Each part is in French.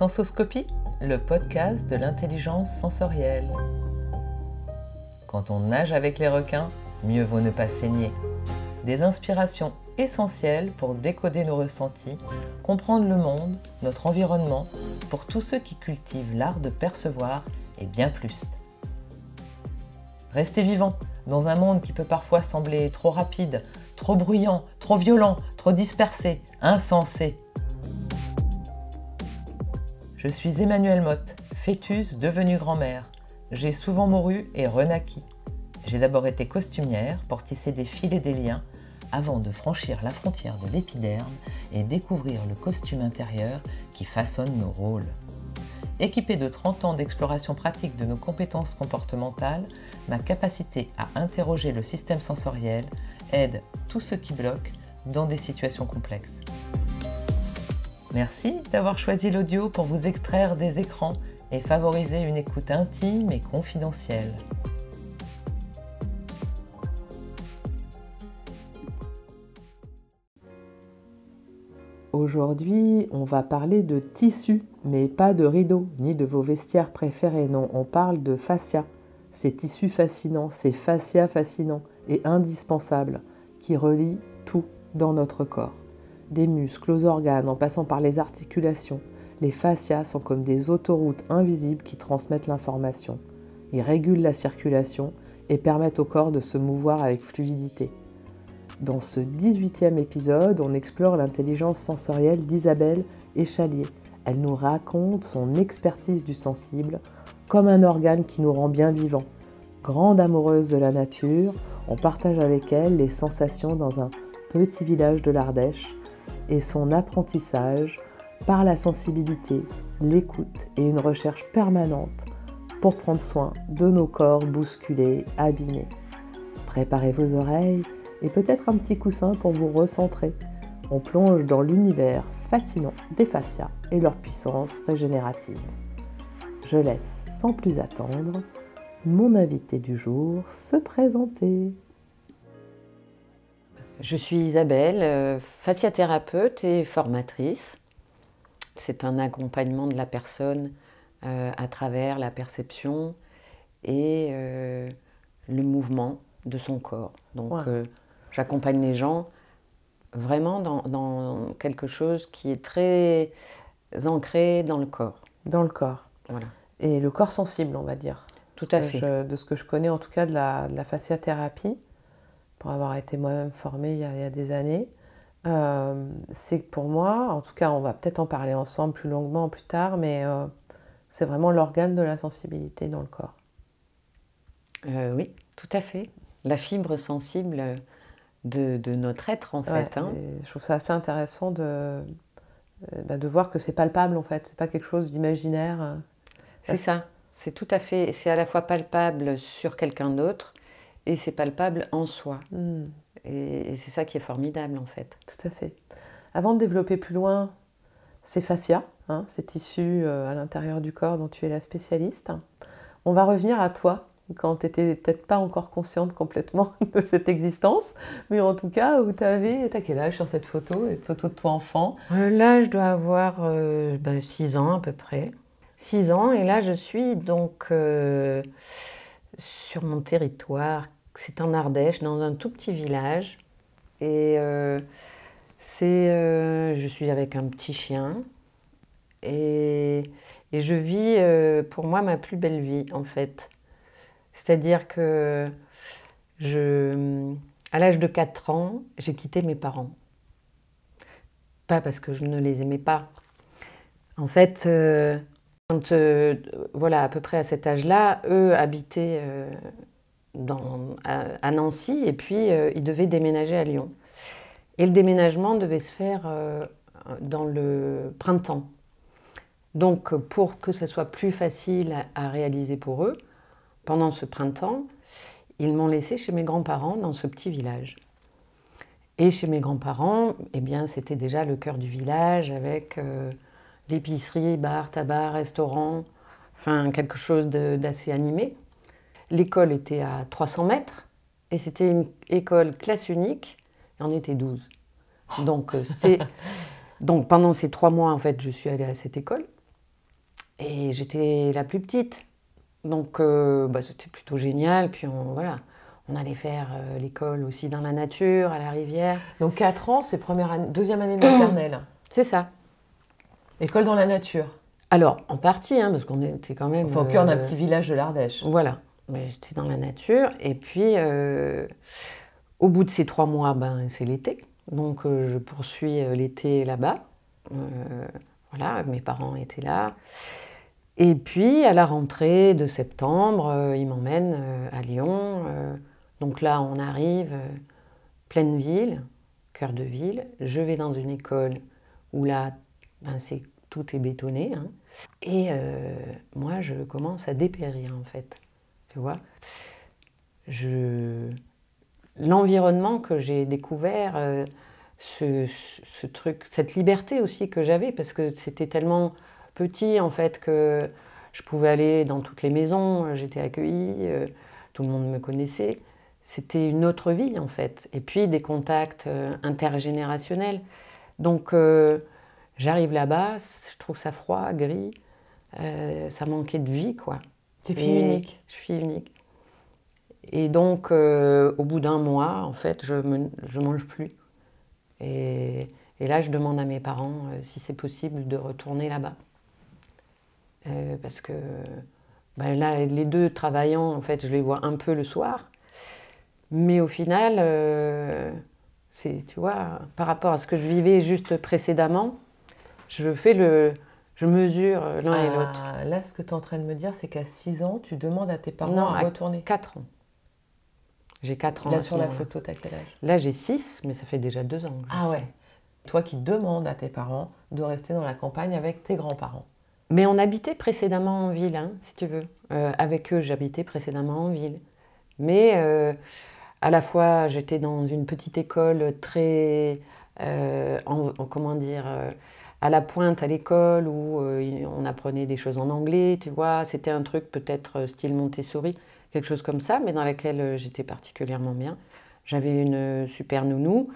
Sensoscopie, le podcast de l'intelligence sensorielle. Quand on nage avec les requins, mieux vaut ne pas saigner. Des inspirations essentielles pour décoder nos ressentis, comprendre le monde, notre environnement, pour tous ceux qui cultivent l'art de percevoir et bien plus. Restez vivants dans un monde qui peut parfois sembler trop rapide, trop bruyant, trop violent, trop dispersé, insensé. Je suis Emmanuelle Motte, fœtus devenue grand-mère. J'ai souvent mouru et renaquis. J'ai d'abord été costumière pour tisser des fils et des liens avant de franchir la frontière de l'épiderme et découvrir le costume intérieur qui façonne nos rôles. Équipée de 30 ans d'exploration pratique de nos compétences comportementales, ma capacité à interroger le système sensoriel aide tous ceux qui bloquent dans des situations complexes. Merci d'avoir choisi l'audio pour vous extraire des écrans et favoriser une écoute intime et confidentielle. Aujourd'hui, on va parler de tissu, mais pas de rideaux, ni de vos vestiaires préférés, non, on parle de fascia. Ces tissus fascinants, ces fascias fascinants et indispensables qui relient tout dans notre corps. Des muscles aux organes, en passant par les articulations, les fascias sont comme des autoroutes invisibles qui transmettent l'information. Ils régulent la circulation et permettent au corps de se mouvoir avec fluidité. Dans ce 18e épisode, on explore l'intelligence sensorielle d'Isabelle Échalier. Elle nous raconte son expertise du sensible comme un organe qui nous rend bien vivants. Grande amoureuse de la nature, on partage avec elle les sensations dans un petit village de l'Ardèche et son apprentissage par la sensibilité, l'écoute et une recherche permanente pour prendre soin de nos corps bousculés, abîmés. Préparez vos oreilles et peut-être un petit coussin pour vous recentrer. On plonge dans l'univers fascinant des fascias et leur puissance régénérative. Je laisse sans plus attendre mon invité du jour se présenter. Je suis Isabelle, fasciathérapeute et formatrice. C'est un accompagnement de la personne à travers la perception et le mouvement de son corps. Donc j'accompagne les gens vraiment dans quelque chose qui est très ancré dans le corps. Dans le corps. Voilà. Et le corps sensible, on va dire. Tout à fait. De ce que je connais en tout cas de la fasciathérapie, pour avoir été moi-même formée il y a des années, c'est que pour moi, en tout cas on va peut-être en parler ensemble plus longuement plus tard, mais c'est vraiment l'organe de la sensibilité dans le corps. Oui, tout à fait. La fibre sensible de notre être en fait. Je trouve ça assez intéressant de voir que c'est palpable en fait, c'est pas quelque chose d'imaginaire. C'est ça, c'est tout à fait, c'est à la fois palpable sur quelqu'un d'autre et c'est palpable en soi. Et c'est ça qui est formidable en fait. Tout à fait. Avant de développer plus loin ces fascias, ces tissus à l'intérieur du corps dont tu es la spécialiste, on va revenir à toi, quand tu n'étais peut-être pas encore consciente complètement de cette existence, mais en tout cas où t'as quel âge sur cette photo, une photo de toi enfant? Là je dois avoir 6 ans à peu près. 6 ans, et là je suis donc sur mon territoire, c'est en Ardèche, dans un tout petit village. Et je suis avec un petit chien et je vis pour moi ma plus belle vie en fait. C'est-à-dire que à l'âge de 4 ans, j'ai quitté mes parents. Pas parce que je ne les aimais pas. En fait, voilà, à peu près à cet âge-là, eux habitaient à Nancy et puis ils devaient déménager à Lyon. Et le déménagement devait se faire dans le printemps. Donc pour que ça soit plus facile à réaliser pour eux, pendant ce printemps, ils m'ont laissée chez mes grands-parents dans ce petit village. Et chez mes grands-parents, eh bien, c'était déjà le cœur du village avec l'épicerie, bar, tabac, restaurant, enfin quelque chose d'assez animé. L'école était à 300 mètres et c'était une école classe unique et on était 12. Donc pendant ces 3 mois, en fait, je suis allée à cette école. Et j'étais la plus petite. Donc c'était plutôt génial. Puis voilà, on allait faire l'école aussi dans la nature, à la rivière. Donc 4 ans, c'est deuxième année de maternelle. C'est ça. École dans la nature. Alors, en partie, hein, parce qu'on était quand même... Enfin, au cœur d'un petit village de l'Ardèche. Voilà, mais j'étais dans la nature. Et puis, au bout de ces 3 mois, c'est l'été. Donc, je poursuis l'été là-bas. Voilà, mes parents étaient là. Et puis, à la rentrée de septembre, ils m'emmènent à Lyon. Donc là, on arrive, pleine ville, cœur de ville. Je vais dans une école où là, tout est bétonné. Hein. Et moi, je commence à dépérir, en fait. Tu vois, l'environnement que j'ai découvert, ce truc, cette liberté aussi que j'avais, parce que c'était tellement petit, en fait, que je pouvais aller dans toutes les maisons, j'étais accueillie, tout le monde me connaissait. C'était une autre vie, en fait. Et puis, des contacts intergénérationnels. Donc, j'arrive là-bas, je trouve ça froid, gris, ça manquait de vie, quoi. T'es fille unique. Je suis unique. Et donc, au bout d'un mois, en fait, je mange plus. Et là, je demande à mes parents si c'est possible de retourner là-bas. Parce que là, les deux travaillant, en fait, je les vois un peu le soir. Mais au final, tu vois, par rapport à ce que je vivais juste précédemment, je mesure l'un et l'autre. Là, ce que tu es en train de me dire, c'est qu'à 6 ans, tu demandes à tes parents à retourner. 4 ans. J'ai 4 ans. Là, sur la photo, t'as quel âge? Là, j'ai 6, mais ça fait déjà 2 ans. Ah ouais. Toi qui demandes à tes parents de rester dans la campagne avec tes grands-parents. Mais on habitait précédemment en ville, hein, si tu veux. Avec eux, j'habitais précédemment en ville. Mais à la fois, j'étais dans une petite école très... comment dire à la pointe à l'école où on apprenait des choses en anglais, tu vois. C'était un truc peut-être style Montessori, quelque chose comme ça, mais dans laquelle j'étais particulièrement bien. J'avais une super nounou.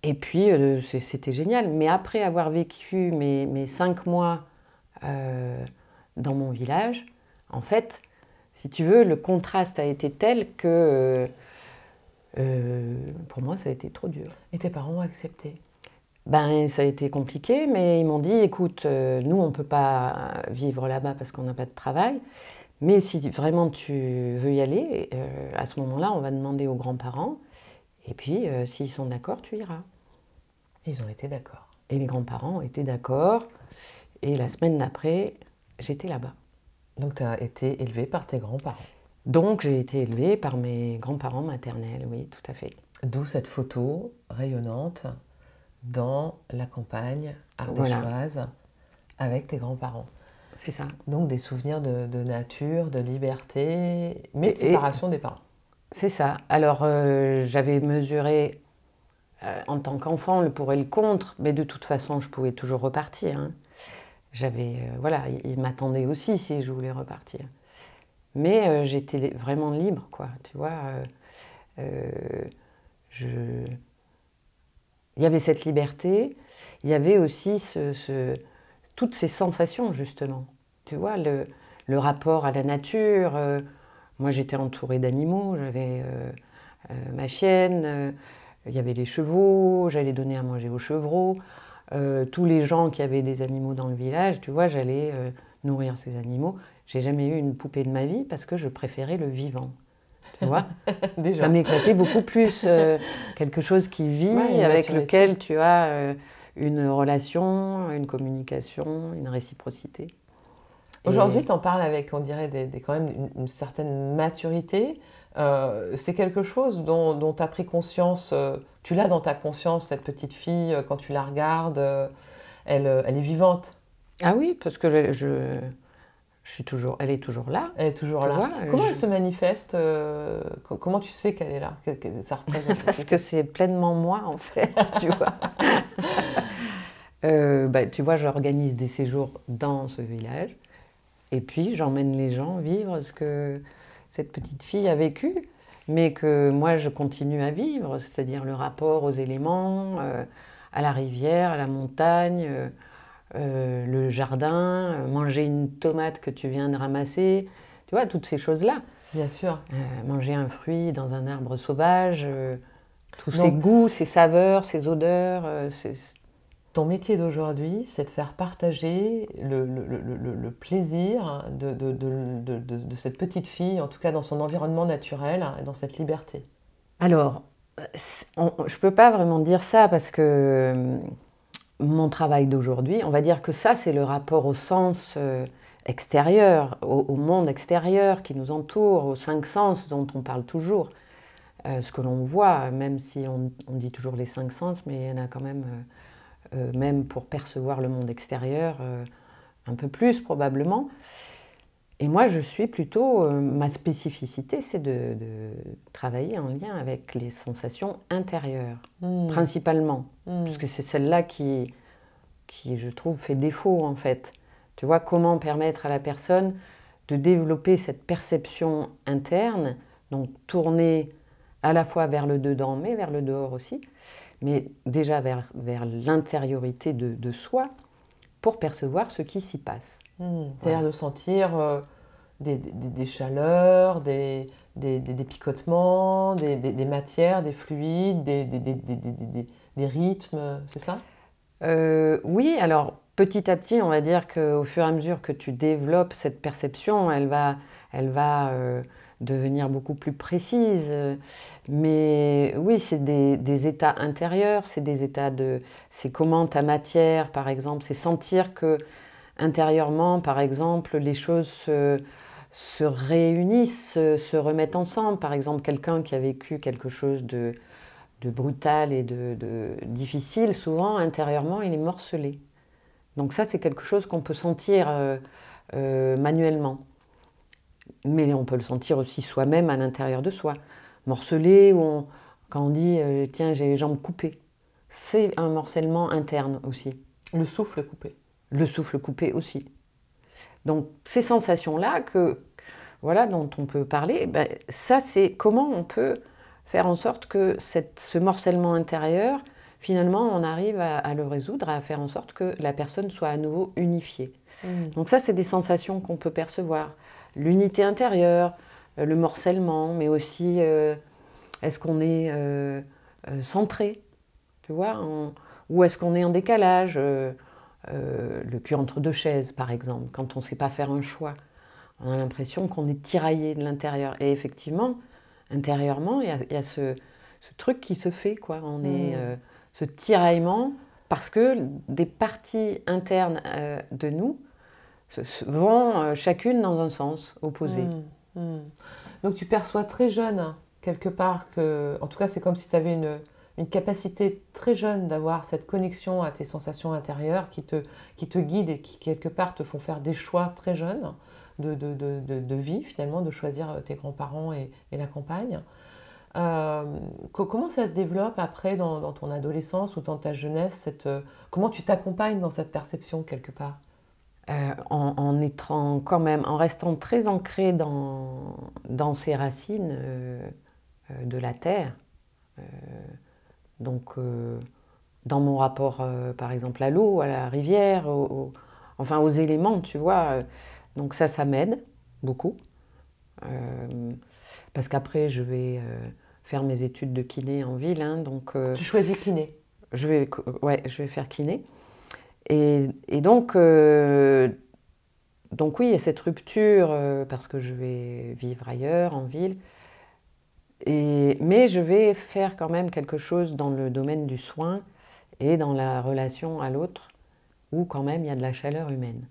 Et puis, c'était génial. Mais après avoir vécu mes 5 mois dans mon village, en fait, si tu veux, le contraste a été tel que pour moi, ça a été trop dur. Et tes parents ont accepté? Ça a été compliqué, mais ils m'ont dit, écoute, nous, on ne peut pas vivre là-bas parce qu'on n'a pas de travail, mais si vraiment tu veux y aller, à ce moment-là, on va demander aux grands-parents, et puis s'ils sont d'accord, tu iras. Et ils ont été d'accord. Et les grands-parents ont été d'accord, et la semaine d'après, j'étais là-bas. Donc tu as été élevée par tes grands-parents? Donc j'ai été élevée par mes grands-parents maternels, oui, tout à fait. D'où cette photo rayonnante dans la campagne ardéchoise, voilà, avec tes grands-parents. C'est ça. Donc des souvenirs de nature, de liberté, mais de séparation des parents. C'est ça. Alors j'avais mesuré en tant qu'enfant le pour et le contre, mais de toute façon je pouvais toujours repartir. Hein. Voilà, ils m'attendaient aussi si je voulais repartir. Mais j'étais vraiment libre, quoi, tu vois. Il y avait cette liberté, il y avait aussi toutes ces sensations, justement. Tu vois, le rapport à la nature. Moi, j'étais entourée d'animaux, j'avais ma chienne, il y avait les chevaux, j'allais donner à manger aux chevreaux. Tous les gens qui avaient des animaux dans le village, tu vois, j'allais nourrir ces animaux. J'ai jamais eu une poupée de ma vie parce que je préférais le vivant. Tu vois, ça m'éclatait beaucoup plus quelque chose qui vit, ouais, avec lequel tu as une relation, une communication, une réciprocité. Aujourd'hui, tu en parles avec, on dirait, quand même une certaine maturité. C'est quelque chose dont tu as pris conscience, tu l'as dans ta conscience, cette petite fille, quand tu la regardes, elle est vivante. Ah oui, parce que elle est toujours là. Elle est toujours là. Vois, comment elle se manifeste comment tu sais qu'elle est là, ça représente? Parce que c'est pleinement moi, en fait, tu vois. Tu vois, j'organise des séjours dans ce village. Et puis, j'emmène les gens vivre ce que cette petite fille a vécu, mais que moi, je continue à vivre, c'est-à-dire le rapport aux éléments, à la rivière, à la montagne, le jardin, manger une tomate que tu viens de ramasser, tu vois, toutes ces choses-là. Bien sûr. Manger un fruit dans un arbre sauvage, tous ces Donc, goûts, ces saveurs, ces odeurs. ton métier d'aujourd'hui, c'est de faire partager le plaisir de cette petite fille, en tout cas dans son environnement naturel, et dans cette liberté. Alors, je ne peux pas vraiment dire ça parce que mon travail d'aujourd'hui, on va dire que ça, c'est le rapport au sens extérieur, au monde extérieur qui nous entoure, aux cinq sens dont on parle toujours. Ce que l'on voit, même si on dit toujours les cinq sens, mais il y en a quand même, même pour percevoir le monde extérieur, un peu plus probablement. Et moi, je suis plutôt, ma spécificité, c'est de travailler en lien avec les sensations intérieures, principalement, puisque c'est celle-là qui, je trouve, fait défaut en fait. Tu vois, comment permettre à la personne de développer cette perception interne, donc tourner à la fois vers le dedans, mais vers le dehors aussi, mais déjà vers l'intériorité de soi, pour percevoir ce qui s'y passe. C'est-à-dire de sentir des chaleurs, des picotements, des matières, des fluides, des rythmes, c'est ça? Oui, alors petit à petit, on va dire qu'au fur et à mesure que tu développes cette perception, elle va devenir beaucoup plus précise. Mais oui, c'est des états intérieurs, c'est des états c'est comment ta matière, par exemple, c'est sentir que intérieurement, par exemple, les choses se réunissent, se remettent ensemble. Par exemple, quelqu'un qui a vécu quelque chose de brutal et de difficile, souvent, intérieurement, il est morcelé. Donc ça, c'est quelque chose qu'on peut sentir manuellement. Mais on peut le sentir aussi soi-même à l'intérieur de soi. Morcelé, quand on dit « tiens, j'ai les jambes coupées », c'est un morcellement interne aussi. Le souffle coupé. Le souffle coupé aussi. Donc ces sensations-là voilà, dont on peut parler, ben, ça c'est comment on peut faire en sorte que ce morcellement intérieur, finalement on arrive à le résoudre, à faire en sorte que la personne soit à nouveau unifiée. Donc ça c'est des sensations qu'on peut percevoir. L'unité intérieure, le morcellement, mais aussi est-ce qu'on est centré, tu vois, ou est-ce qu'on est en décalage le cul entre deux chaises, par exemple, quand on ne sait pas faire un choix. On a l'impression qu'on est tiraillé de l'intérieur. Et effectivement, intérieurement, il y a ce truc qui se fait, quoi. On est ce tiraillement parce que des parties internes de nous vont chacune dans un sens opposé. Donc tu perçois très jeune, quelque part, en tout cas c'est comme si tu avais une capacité très jeune d'avoir cette connexion à tes sensations intérieures qui te guident et qui, quelque part, te font faire des choix très jeunes de vie, finalement, de choisir tes grands-parents et la campagne. Comment ça se développe après dans ton adolescence ou dans ta jeunesse comment tu t'accompagnes dans cette perception, quelque part? En étant quand même, en restant très ancré dans ses racines de la terre. Donc, dans mon rapport, par exemple, à l'eau, à la rivière, enfin aux éléments, tu vois. Donc ça m'aide beaucoup. Parce qu'après, je vais faire mes études de kiné en ville. Hein, donc, tu choisis kiné? Je vais faire kiné. Et donc oui, il y a cette rupture parce que je vais vivre ailleurs, en ville. Mais je vais faire quand même quelque chose dans le domaine du soin et dans la relation à l'autre, où quand même il y a de la chaleur humaine.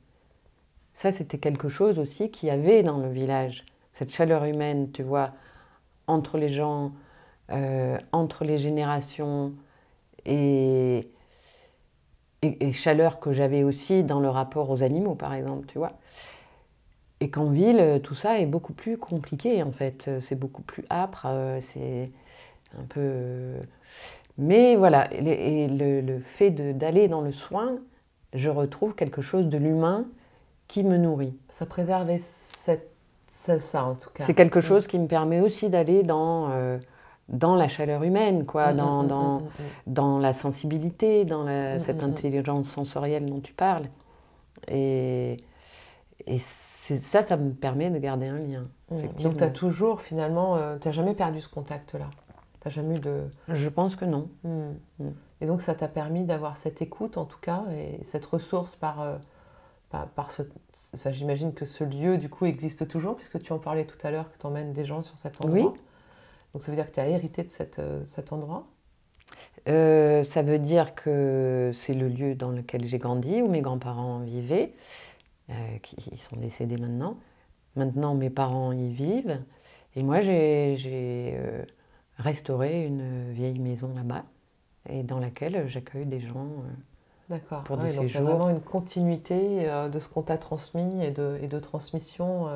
Ça, c'était quelque chose aussi qu'il y avait dans le village. Cette chaleur humaine, tu vois, entre les gens, entre les générations, et chaleur que j'avais aussi dans le rapport aux animaux, par exemple, tu vois. Et qu'en ville, tout ça est beaucoup plus compliqué, en fait. C'est beaucoup plus âpre, c'est un peu... Mais voilà, et le fait d'aller dans le soin, je retrouve quelque chose de l'humain qui me nourrit. Ça préservait ça, en tout cas. C'est quelque chose qui me permet aussi d'aller dans dans la chaleur humaine, quoi, mm, mm, dans la sensibilité, dans cette mm. intelligence sensorielle dont tu parles. Et, et ça me permet de garder un lien, effectivement. Donc tu as toujours, finalement, tu n'as jamais perdu ce contact-là. Tu n'as jamais eu de... Je pense que non. Et donc ça t'a permis d'avoir cette écoute, en tout cas, et cette ressource par ce... Enfin, j'imagine que ce lieu, du coup, existe toujours, puisque tu en parlais tout à l'heure, que tu emmènes des gens sur cet endroit. Oui. Donc ça veut dire que tu as hérité de cet endroit? Ça veut dire que c'est le lieu dans lequel j'ai grandi, où mes grands-parents vivaient, qui sont décédés maintenant. Maintenant, mes parents y vivent. Et moi, j'ai restauré une vieille maison là-bas, et dans laquelle j'accueille des gens D'accord. pour Ah des oui, donc il y a séjours. vraiment une continuité de ce qu'on t'a transmis et de transmission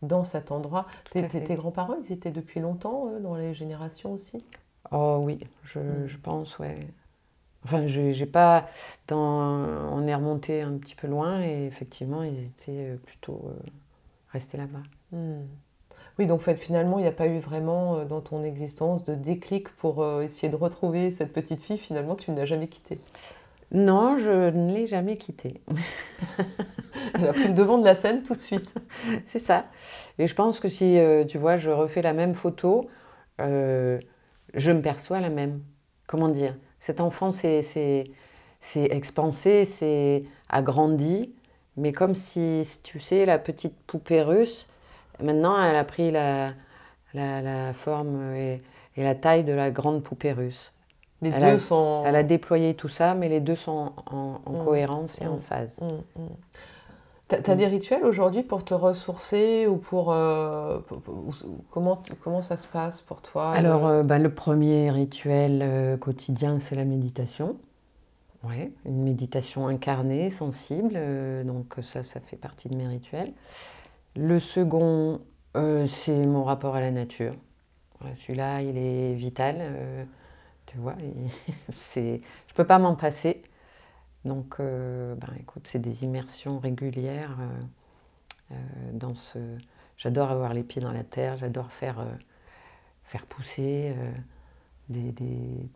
dans cet endroit. Tout à fait. Tes grands-parents, ils étaient depuis longtemps, dans les générations aussi? Oh oui, je pense, ouais. Enfin, j'ai pas. On est remonté un petit peu loin et effectivement, ils étaient plutôt restés là-bas. Oui, donc finalement, il n'y a pas eu vraiment dans ton existence de déclic pour essayer de retrouver cette petite fille. Finalement, tu ne l'as jamais quittée. Non, je ne l'ai jamais quittée. Elle a pris le devant de la scène tout de suite. C'est ça. Et je pense que si, tu vois, je refais la même photo, je me perçois la même. Comment dire? Cet enfant s'est expansé, s'est agrandi, mais comme si, tu sais, la petite poupée russe, maintenant, elle a pris la forme et la taille de la grande poupée russe. Les deux sont... Elle a déployé tout ça, mais les deux sont en cohérence et en phase. T'as des rituels aujourd'hui pour te ressourcer ou comment ça se passe pour toi? Alors, le premier rituel quotidien, c'est la méditation. Ouais, une méditation incarnée, sensible, donc ça fait partie de mes rituels. Le second, c'est mon rapport à la nature. Voilà, celui-là, il est vital, tu vois, je ne peux pas m'en passer. Donc, écoute, c'est des immersions régulières dans ce... J'adore avoir les pieds dans la terre, j'adore faire pousser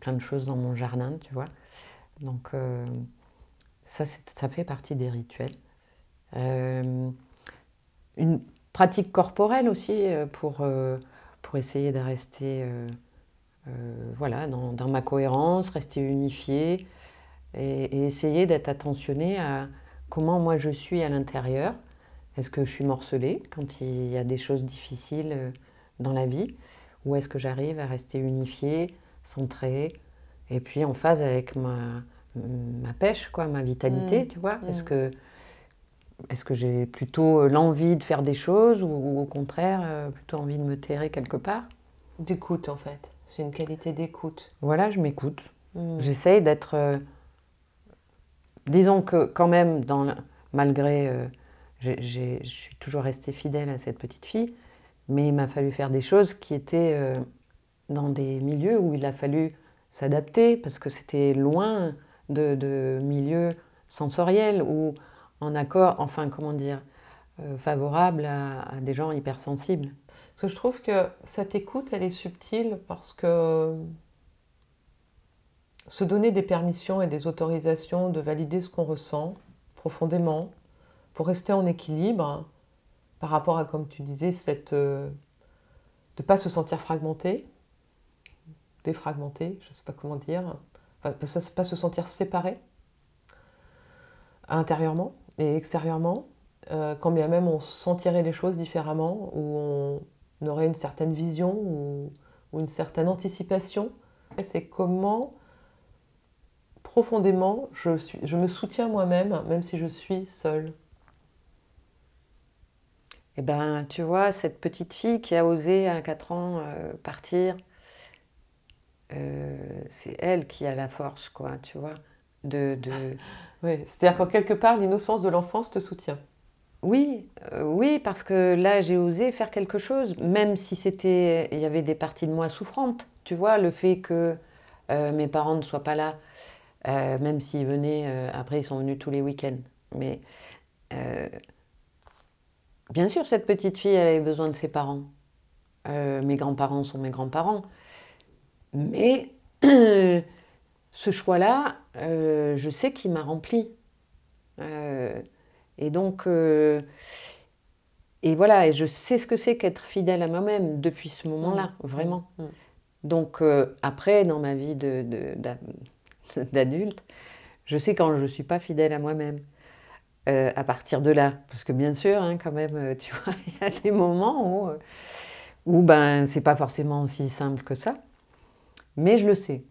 plein de choses dans mon jardin, tu vois. Donc, ça fait partie des rituels. Une pratique corporelle aussi pour essayer de rester voilà, dans ma cohérence, rester unifiée et essayer d'être attentionnée à comment moi je suis à l'intérieur. Est-ce que je suis morcelée quand il y a des choses difficiles dans la vie? Ou est-ce que j'arrive à rester unifiée, centrée, et puis en phase avec ma pêche, quoi, ma vitalité, tu vois? Est-ce que j'ai plutôt l'envie de faire des choses ou au contraire plutôt envie de me terrer quelque part? D'écoute, en fait. C'est une qualité d'écoute. Voilà, je m'écoute. J'essaye d'être... disons que quand même, malgré... je suis toujours restée fidèle à cette petite fille, mais il m'a fallu faire des choses qui étaient dans des milieux où il a fallu s'adapter parce que c'était loin de milieux sensoriels ou en accord, enfin comment dire, favorable à des gens hypersensibles. Parce que je trouve que cette écoute, elle est subtile parce que se donner des permissions et des autorisations de valider ce qu'on ressent profondément pour rester en équilibre par rapport à, comme tu disais, de ne pas se sentir fragmenté, défragmenté, je ne sais pas comment dire, pas se sentir séparé intérieurement et extérieurement, quand bien même on sentirait les choses différemment, ou on aurait une certaine vision ou une certaine anticipation. C'est comment profondément je me soutiens moi-même, même si je suis seule. Eh ben, tu vois, cette petite fille qui a osé à 4 ans partir, c'est elle qui a la force, quoi, tu vois, Oui, c'est-à-dire qu'en quelque part, l'innocence de l'enfance te soutient. Oui, oui, parce que là, j'ai osé faire quelque chose, même si il y avait des parties de moi souffrantes, tu vois, le fait que mes parents ne soient pas là, même s'ils venaient, après ils sont venus tous les week-ends, mais bien sûr, cette petite fille, elle avait besoin de ses parents. Mes grands-parents sont mes grands-parents. Mais ce choix-là, je sais qu'il m'a rempli. Et donc, et voilà, et je sais ce que c'est qu'être fidèle à moi-même depuis ce moment-là, vraiment. Donc après, dans ma vie d'adulte, je sais quand je ne suis pas fidèle à moi-même. À partir de là, parce que bien sûr, hein, quand même, tu vois, il y a des moments où ben, c'est pas forcément aussi simple que ça, mais je le sais.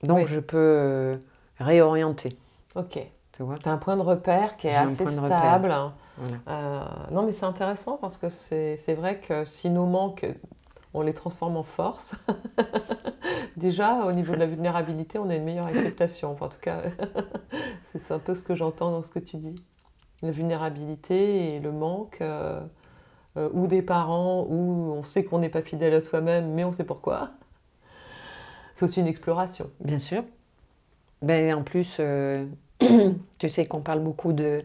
Donc Oui. je peux réorienter. Ok. Tu vois, tu as un point de repère qui est j'ai un assez point de repère. stable. Voilà. Non, mais c'est intéressant parce que c'est vrai que si nos manques, on les transforme en force, déjà au niveau de la vulnérabilité, on a une meilleure acceptation. Enfin, en tout cas, c'est un peu ce que j'entends dans ce que tu dis. La vulnérabilité et le manque, ou des parents, où on sait qu'on n'est pas fidèle à soi-même, mais on sait pourquoi. C'est aussi une exploration. Bien sûr. Ben, en plus, tu sais qu'on parle beaucoup de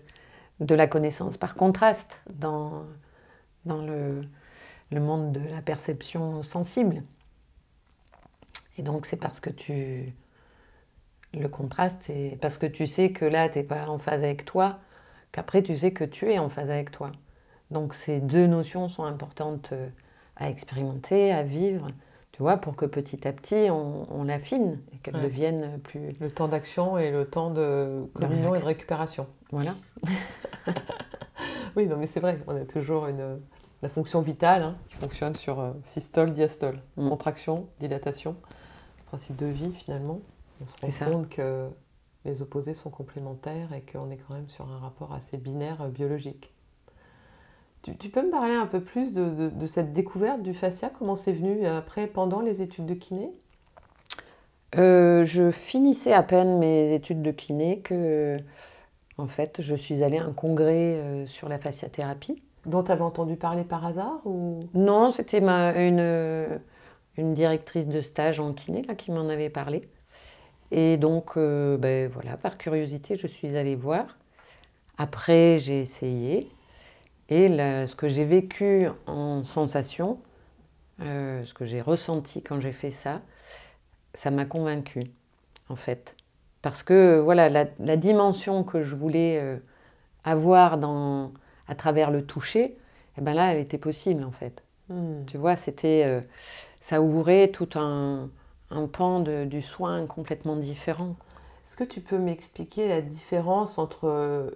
la connaissance par contraste dans le monde de la perception sensible. Et donc c'est parce que le contraste, c'est parce que tu sais que là, tu n'es pas en phase avec toi, qu'après tu sais que tu es en phase avec toi. Donc ces deux notions sont importantes à expérimenter, à vivre, tu vois, pour que petit à petit on l'affine et qu'elle devienne plus... Le temps d'action et le temps de communion et de récupération. Voilà. Oui, non, mais c'est vrai, on a toujours la fonction vitale, hein, qui fonctionne sur systole, diastole, contraction, dilatation, principe de vie finalement. On se rend compte que les opposés sont complémentaires et qu'on est quand même sur un rapport assez binaire biologique. Tu peux me parler un peu plus de cette découverte du fascia? Comment c'est venu après, pendant les études de kiné? Je finissais à peine mes études de kiné que, en fait, je suis allée à un congrès sur la fasciathérapie. Dont tu avais entendu parler par hasard ou... Non, c'était une directrice de stage en kiné là, qui m'en avait parlé. Et donc, ben, voilà, par curiosité, je suis allée voir. Après, j'ai essayé. Et là, ce que j'ai vécu en sensation, ce que j'ai ressenti quand j'ai fait ça, ça m'a convaincue, en fait. Parce que voilà, la dimension que je voulais avoir à travers le toucher, eh ben là, elle était possible, en fait. Tu vois, ça ouvrait tout un pan du soin complètement différent. Est-ce que tu peux m'expliquer la différence entre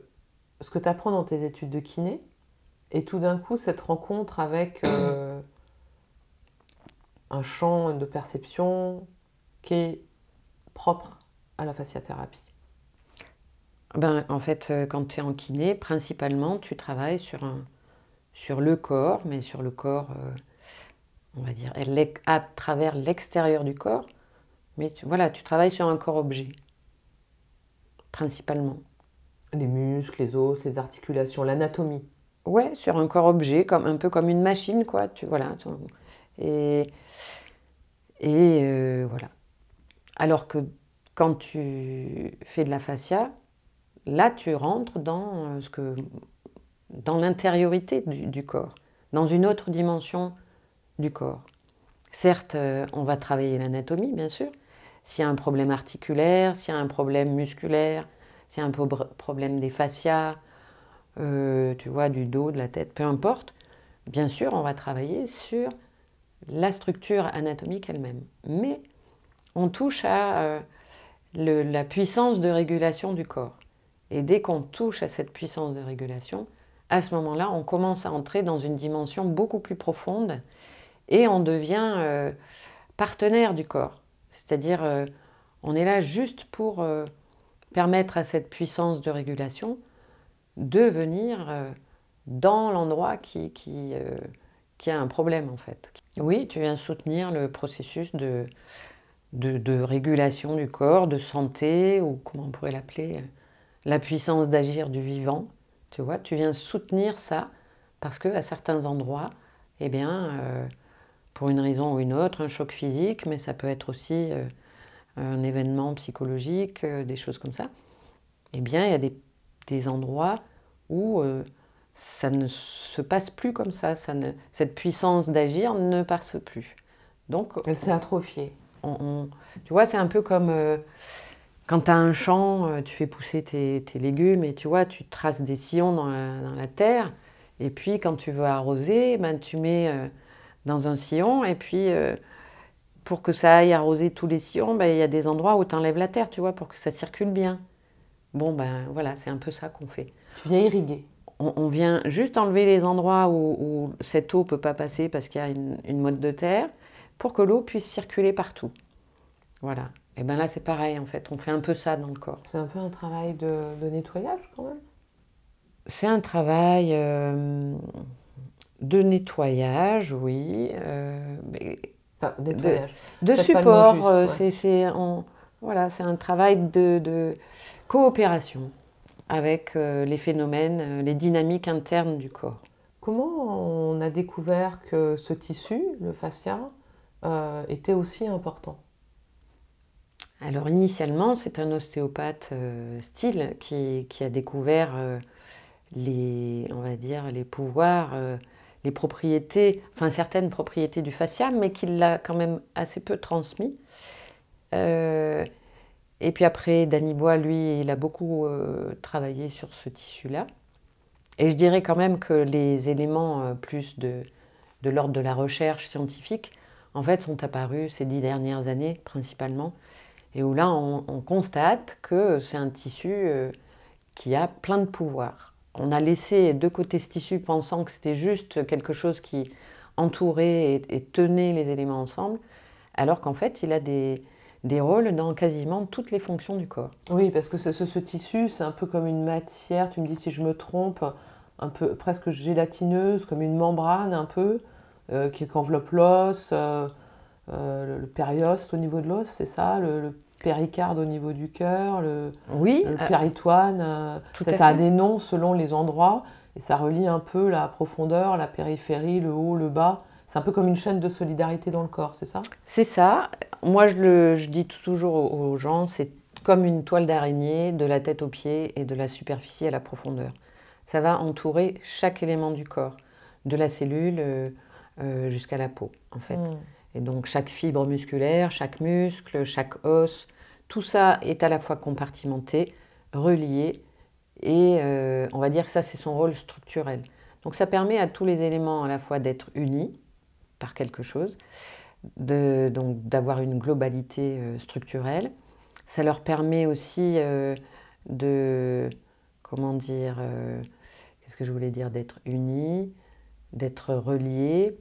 ce que tu apprends dans tes études de kiné et tout d'un coup cette rencontre avec un champ de perception qui est propre à la fasciathérapie? Ben, en fait, quand tu es en kiné, principalement, tu travailles sur le corps, mais sur le corps, on va dire, à travers l'extérieur du corps. Mais voilà, tu travailles sur un corps-objet, principalement. Les muscles, les os, les articulations, l'anatomie. Ouais, sur un corps-objet, un peu comme une machine, quoi. Voilà. Et, voilà. Alors que quand tu fais de la fascia, là, tu rentres dans l'intériorité du corps, dans une autre dimension du corps. Certes, on va travailler l'anatomie, bien sûr. S'il y a un problème articulaire, s'il y a un problème musculaire, s'il y a un problème des fascias, tu vois, du dos, de la tête, peu importe, bien sûr, on va travailler sur la structure anatomique elle-même. Mais on touche à la puissance de régulation du corps. Et dès qu'on touche à cette puissance de régulation, à ce moment-là, on commence à entrer dans une dimension beaucoup plus profonde et on devient partenaire du corps. C'est-à-dire, on est là juste pour permettre à cette puissance de régulation de venir dans l'endroit qui a un problème, en fait. Oui, tu viens soutenir le processus de régulation du corps, de santé, ou comment on pourrait l'appeler, la puissance d'agir du vivant. Tu vois, tu viens soutenir ça parce qu'à certains endroits, eh bien, pour une raison ou une autre, un choc physique, mais ça peut être aussi un événement psychologique, des choses comme ça, eh bien, il y a des endroits où ça ne se passe plus comme ça, cette puissance d'agir ne passe plus. Donc, elle s'est atrophiée. Tu vois, c'est un peu comme quand tu as un champ, tu fais pousser tes légumes et tu vois, tu traces des sillons dans la terre. Et puis, quand tu veux arroser, ben, tu mets dans un sillon. Et puis, pour que ça aille arroser tous les sillons, ben, il y a des endroits où tu enlèves la terre, tu vois, pour que ça circule bien. Bon, ben voilà, c'est un peu ça qu'on fait. Tu viens irriguer. On vient juste enlever les endroits où cette eau ne peut pas passer parce qu'il y a une motte de terre, pour que l'eau puisse circuler partout. Voilà. Et bien là, c'est pareil, en fait. On fait un peu ça dans le corps. C'est un peu un travail de nettoyage quand même. C'est un travail de nettoyage, oui. Enfin, nettoyage. De Peut-être pas le mot support. juste, ouais. Voilà, c'est un travail de coopération avec les phénomènes, les dynamiques internes du corps. Comment on a découvert que ce tissu, le fascia, était aussi important? Alors initialement, c'est un ostéopathe Steele qui a découvert on va dire, les pouvoirs, les propriétés, enfin certaines propriétés du fascia, mais qui l'a quand même assez peu transmis. Et puis après, Danny Bois, lui, il a beaucoup travaillé sur ce tissu-là. Et je dirais quand même que les éléments plus de l'ordre de la recherche scientifique, en fait, sont apparus ces 10 dernières années principalement, et où là, on constate que c'est un tissu qui a plein de pouvoirs. On a laissé de côté ce tissu pensant que c'était juste quelque chose qui entourait et tenait les éléments ensemble, alors qu'en fait, il a des rôles dans quasiment toutes les fonctions du corps. Oui, parce que ce tissu, c'est un peu comme une matière, tu me dis si je me trompe, un peu presque gélatineuse, comme une membrane un peu, qui enveloppe l'os, le périoste au niveau de l'os, c'est ça, le péricarde au niveau du cœur, Oui, le péritoine, tout ça, à ça a fait. des noms selon les endroits, et ça relie un peu la profondeur, la périphérie, le haut, le bas. C'est un peu comme une chaîne de solidarité dans le corps, c'est ça? C'est ça. Moi, je dis toujours aux gens, c'est comme une toile d'araignée de la tête aux pieds et de la superficie à la profondeur. Ça va entourer chaque élément du corps, de la cellule jusqu'à la peau, en fait. Mm. Et donc, chaque fibre musculaire, chaque muscle, chaque os, tout ça est à la fois compartimenté, relié, et on va dire que ça, c'est son rôle structurel. Donc, ça permet à tous les éléments à la fois d'être unis par quelque chose, donc d'avoir une globalité structurelle. Ça leur permet aussi de, comment dire, qu'est-ce que je voulais dire, d'être unis, d'être reliés,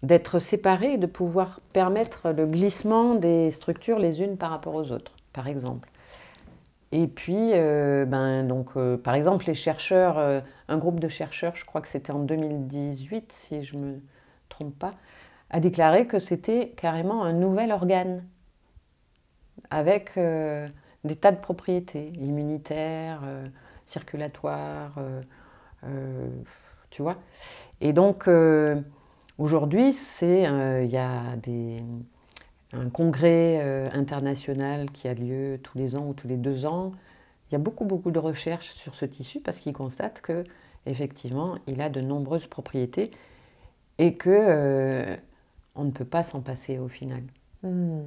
d'être séparés, de pouvoir permettre le glissement des structures les unes par rapport aux autres, par exemple. Et puis, par exemple, les chercheurs, un groupe de chercheurs, je crois que c'était en 2018, si je ne me trompe pas, a déclaré que c'était carrément un nouvel organe avec des tas de propriétés immunitaires, circulatoires, tu vois. Et donc, aujourd'hui, il y a un congrès international qui a lieu tous les ans ou tous les 2 ans. Il y a beaucoup, beaucoup de recherches sur ce tissu parce qu'ils constatent que, effectivement, il a de nombreuses propriétés et que on ne peut pas s'en passer au final. Mm.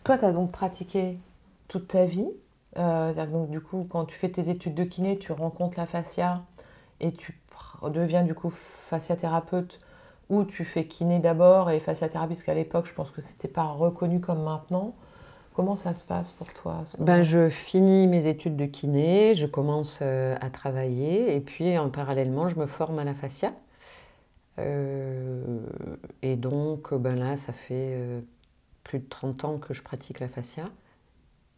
Toi, tu as donc pratiqué toute ta vie. C'est-à-dire que donc, du coup, quand tu fais tes études de kiné, tu rencontres la fascia et tu deviens du coup fasciathérapeute ou tu fais kiné d'abord et fasciathérapie, parce qu'à l'époque, je pense que c'était pas reconnu comme maintenant. Comment ça se passe pour toi à ce moment-là? Je finis mes études de kiné, je commence à travailler et puis en parallèlement, je me forme à la fascia. Et donc là, ça fait plus de 30 ans que je pratique la fascia.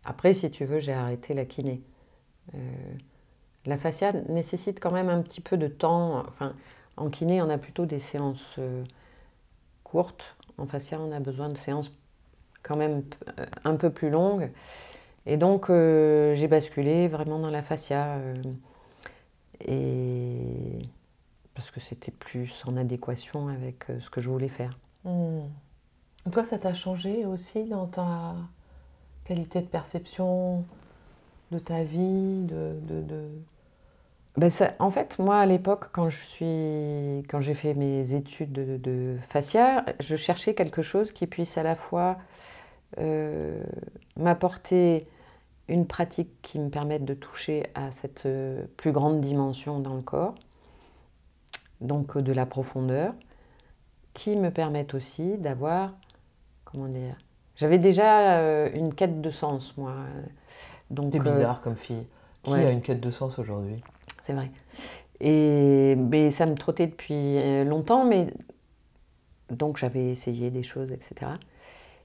Après, si tu veux, j'ai arrêté la kiné. Euh, la fascia nécessite quand même un petit peu de temps. Enfin, en kiné, on a plutôt des séances courtes. En fascia, on a besoin de séances quand même un peu plus longues. Et donc, j'ai basculé vraiment dans la fascia. Et parce que c'était plus en adéquation avec ce que je voulais faire. Hmm. Toi, ça t'a changé aussi dans ta qualité de perception de ta vie, En fait, moi, à l'époque, quand j'ai fait mes études de fascia, je cherchais quelque chose qui puisse à la fois m'apporter une pratique qui me permette de toucher à cette plus grande dimension dans le corps, donc de la profondeur, qui me permette aussi d'avoir, comment dire, j'avais déjà une quête de sens, moi. C'est bizarre comme fille. Qui a une quête de sens aujourd'hui? C'est vrai. Mais ça me trottait depuis longtemps, mais donc j'avais essayé des choses, etc.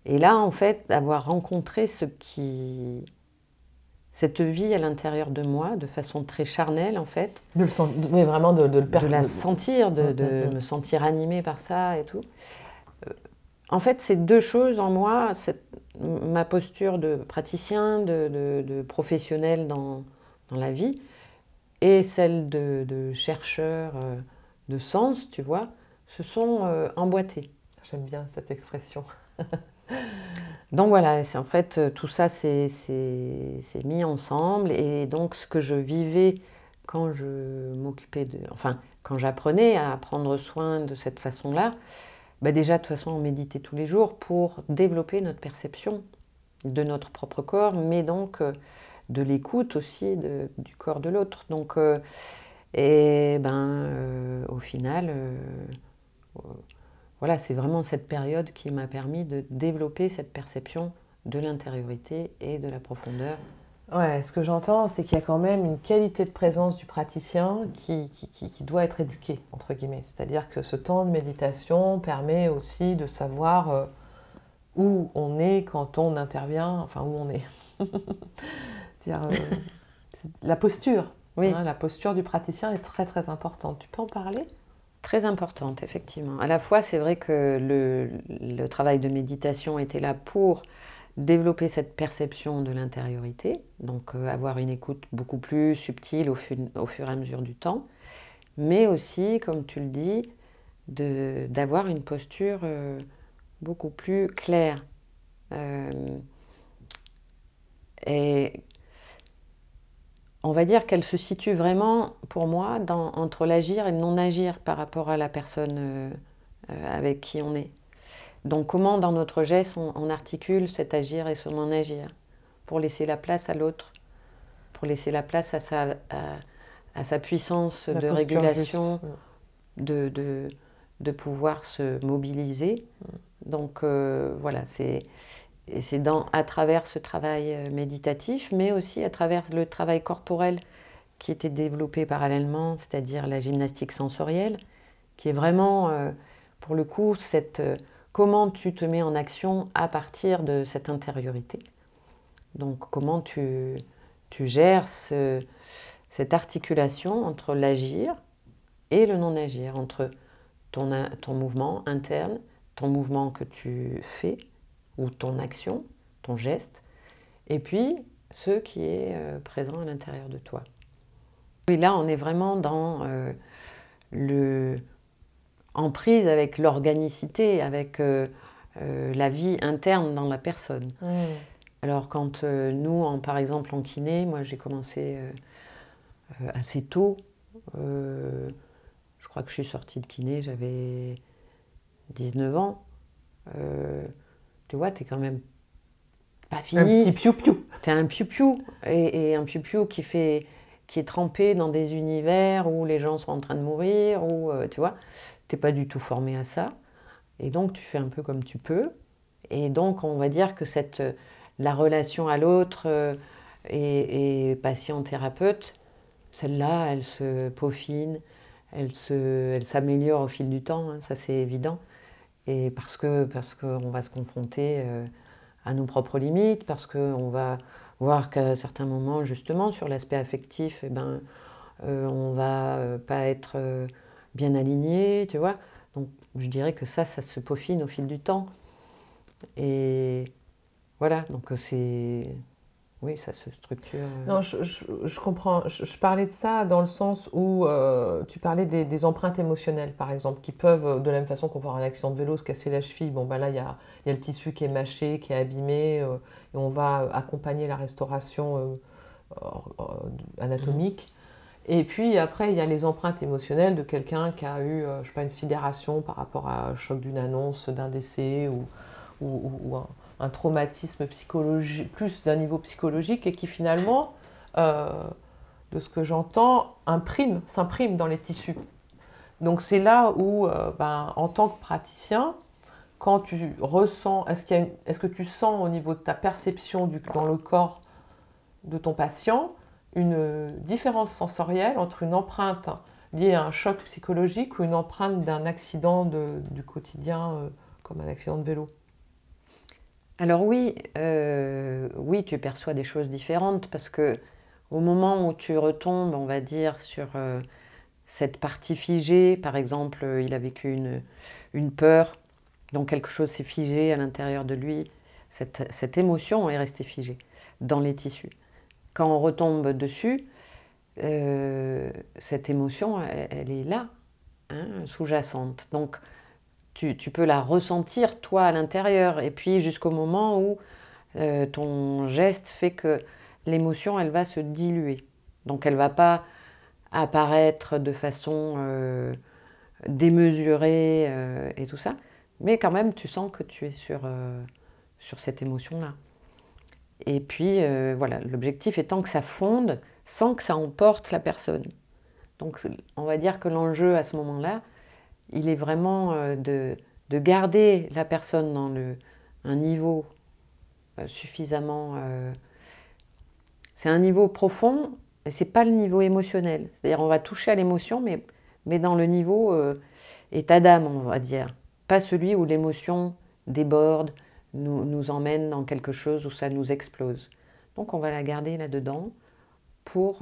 Et là, en fait, d'avoir rencontré cette vie à l'intérieur de moi, de façon très charnelle, en fait. Oui, vraiment de la sentir, de me sentir animée par ça et tout. En fait, c'est deux choses en moi, ma posture de praticien, de professionnel dans la vie, et celle de chercheur de sens, tu vois, se sont emboîtées. J'aime bien cette expression. Donc voilà, en fait, tout ça s'est mis ensemble, et donc ce que je vivais quand je m'occupais enfin, quand j'apprenais à prendre soin de cette façon-là, déjà, de toute façon, on méditait tous les jours pour développer notre perception de notre propre corps, mais donc de l'écoute aussi du corps de l'autre. Donc, au final, voilà, c'est vraiment cette période qui m'a permis de développer cette perception de l'intériorité et de la profondeur. Ouais, ce que j'entends, c'est qu'il y a quand même une qualité de présence du praticien qui doit être éduquée, entre guillemets. C'est-à-dire que ce temps de méditation permet aussi de savoir où on est quand on intervient, enfin où on est. C'est-à-dire la posture. Oui. Hein, la posture du praticien est très très importante. Tu peux en parler ? Très importante, effectivement. À la fois, c'est vrai que le travail de méditation était là pour développer cette perception de l'intériorité, donc avoir une écoute beaucoup plus subtile au fur et à mesure du temps, mais aussi, comme tu le dis, d'avoir une posture beaucoup plus claire. Et on va dire qu'elle se situe vraiment, pour moi, entre l'agir et le non-agir par rapport à la personne avec qui on est. Donc comment dans notre geste on articule cet agir et ce non-agir pour laisser la place à l'autre, pour laisser la place à sa puissance de régulation, de pouvoir se mobiliser. Donc voilà, c'est à travers ce travail méditatif, mais aussi à travers le travail corporel qui était développé parallèlement, c'est-à-dire la gymnastique sensorielle, qui est vraiment, pour le coup, comment tu te mets en action à partir de cette intériorité. Donc comment tu gères cette articulation entre l'agir et le non-agir, entre ton mouvement interne, ton mouvement que tu fais, ou ton action, ton geste, et puis ce qui est présent à l'intérieur de toi. Et là, on est vraiment en prise avec l'organicité, avec la vie interne dans la personne. Alors quand nous, par exemple en kiné, moi j'ai commencé assez tôt, je crois que je suis sortie de kiné, j'avais 19 ans. Tu vois, t'es quand même pas fini. Un petit piou-piou. T'es un piou-piou, et un piou-piou qui est trempé dans des univers où les gens sont en train de mourir, où, tu vois, t'es pas du tout formé à ça. Et donc, tu fais un peu comme tu peux. Et donc, on va dire que la relation à l'autre et patient-thérapeute, celle-là, elle se peaufine, elle s'améliore au fil du temps, hein, ça c'est évident. Et parce qu'on va se confronter à nos propres limites, parce qu'on va voir qu'à certains moments, justement, sur l'aspect affectif, on va pas être bien aligné, tu vois. Donc, je dirais que ça se peaufine au fil du temps. Et voilà, donc oui, ça se structure. Non, je comprends. Je parlais de ça dans le sens où tu parlais des empreintes émotionnelles, par exemple, qui peuvent, de la même façon qu'on peut avoir un accident de vélo, se casser la cheville. Bon, là, il y a le tissu qui est mâché, qui est abîmé, et on va accompagner la restauration anatomique. Et puis après, il y a les empreintes émotionnelles de quelqu'un qui a eu, je sais pas, une sidération par rapport à un choc d'une annonce d'un décès ou un traumatisme psychologique, plus d'un niveau psychologique et qui finalement, euh, de ce que j'entends, s'imprime dans les tissus. Donc c'est là où, en tant que praticien, quand tu ressens, est-ce que tu sens au niveau de ta perception dans le corps de ton patient une différence sensorielle entre une empreinte liée à un choc psychologique ou une empreinte d'un accident du quotidien, comme un accident de vélo? Alors oui, oui, tu perçois des choses différentes parce que au moment où tu retombes, on va dire, sur cette partie figée, par exemple, il a vécu une peur, donc quelque chose s'est figé à l'intérieur de lui, cette émotion est restée figée dans les tissus. Quand on retombe dessus, cette émotion, elle est là, hein, sous-jacente. Donc, tu peux la ressentir, toi, à l'intérieur, et puis jusqu'au moment où ton geste fait que l'émotion, elle va se diluer. Donc, elle ne va pas apparaître de façon démesurée et tout ça, mais quand même, tu sens que tu es sur cette émotion-là. Et puis, voilà, l'objectif étant que ça fonde sans que ça emporte la personne. Donc, on va dire que l'enjeu à ce moment-là, il est vraiment de garder la personne dans un niveau suffisamment... c'est un niveau profond, et ce n'est pas le niveau émotionnel. C'est-à-dire on va toucher à l'émotion, mais dans le niveau état d'âme, on va dire. Pas celui où l'émotion déborde, nous emmène dans quelque chose où ça nous explose. Donc on va la garder là-dedans pour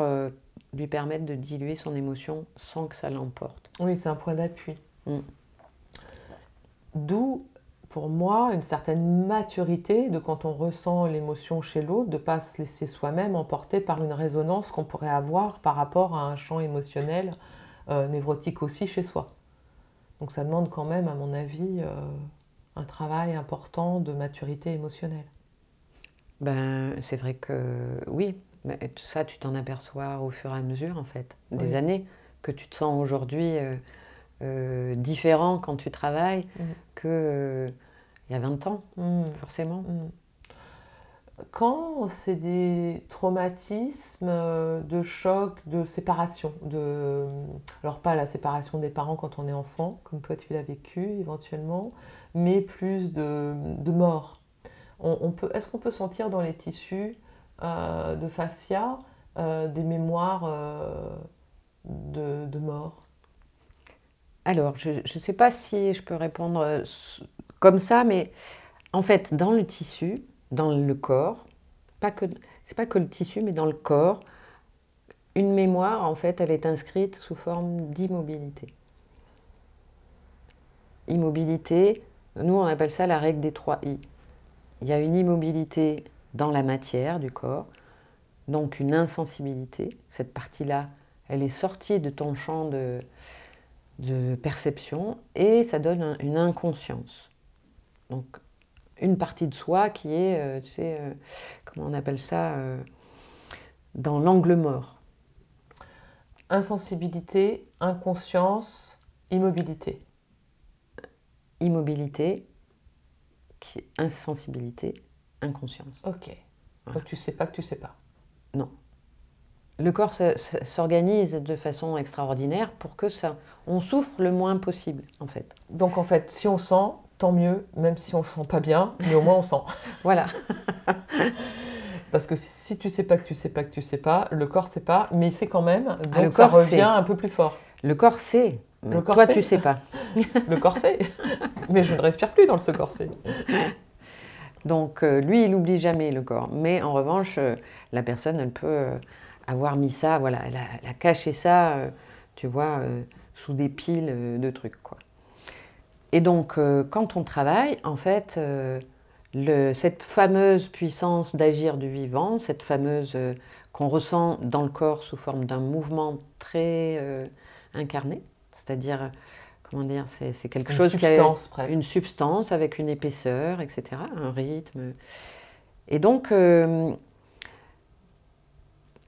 lui permettre de diluer son émotion sans que ça l'emporte. Oui, c'est un point d'appui. D'où, pour moi, une certaine maturité de quand on ressent l'émotion chez l'autre, de ne pas se laisser soi-même emporter par une résonance qu'on pourrait avoir par rapport à un champ émotionnel névrotique aussi chez soi. Donc ça demande quand même, à mon avis, un travail important de maturité émotionnelle. Ben, c'est vrai que oui, mais tout ça, tu t'en aperçois au fur et à mesure, en fait, des années, que tu te sens aujourd'hui différent quand tu travailles que il y a 20 ans, forcément. Quand c'est des traumatismes de choc, de séparation, alors pas la séparation des parents quand on est enfant, comme toi tu l'as vécu éventuellement, mais plus de mort. Est-ce qu'on peut sentir dans les tissus de fascia des mémoires de mort? Alors, je ne sais pas si je peux répondre comme ça, mais en fait, dans le tissu, dans le corps, c'est pas que le tissu, mais dans le corps, une mémoire, en fait, elle est inscrite sous forme d'immobilité. Immobilité, nous on appelle ça la règle des 3 I. Il y a une immobilité dans la matière du corps, donc une insensibilité. Cette partie-là, elle est sortie de ton champ de perception et ça donne une inconscience. Donc une partie de soi qui est, tu sais, comment on appelle ça, dans l'angle mort. Insensibilité, inconscience, immobilité. Immobilité, insensibilité, inconscience. Ok. Voilà. Donc tu sais pas que tu sais pas. Non. Le corps s'organise de façon extraordinaire pour que on souffre le moins possible, en fait. Donc en fait, si on sent, tant mieux, même si on ne sent pas bien, mais au moins on sent. Voilà. Parce que si tu sais pas que tu sais pas que tu sais pas, le corps sait pas, mais il sait quand même, donc le ça corps revient sait. Un peu plus fort. Le corps sait, mais toi tu sais pas. Le corps sait, mais je ne respire plus dans ce corset. Donc lui, il n'oublie jamais le corps. Mais en revanche, la personne, elle peut avoir mis ça, voilà, elle a caché ça, tu vois, sous des piles de trucs, quoi. Et donc, quand on travaille, en fait, cette fameuse puissance d'agir du vivant, cette fameuse qu'on ressent dans le corps sous forme d'un mouvement très incarné, c'est-à-dire, comment dire, c'est quelque chose qui a une substance avec une épaisseur, etc., un rythme. Et donc,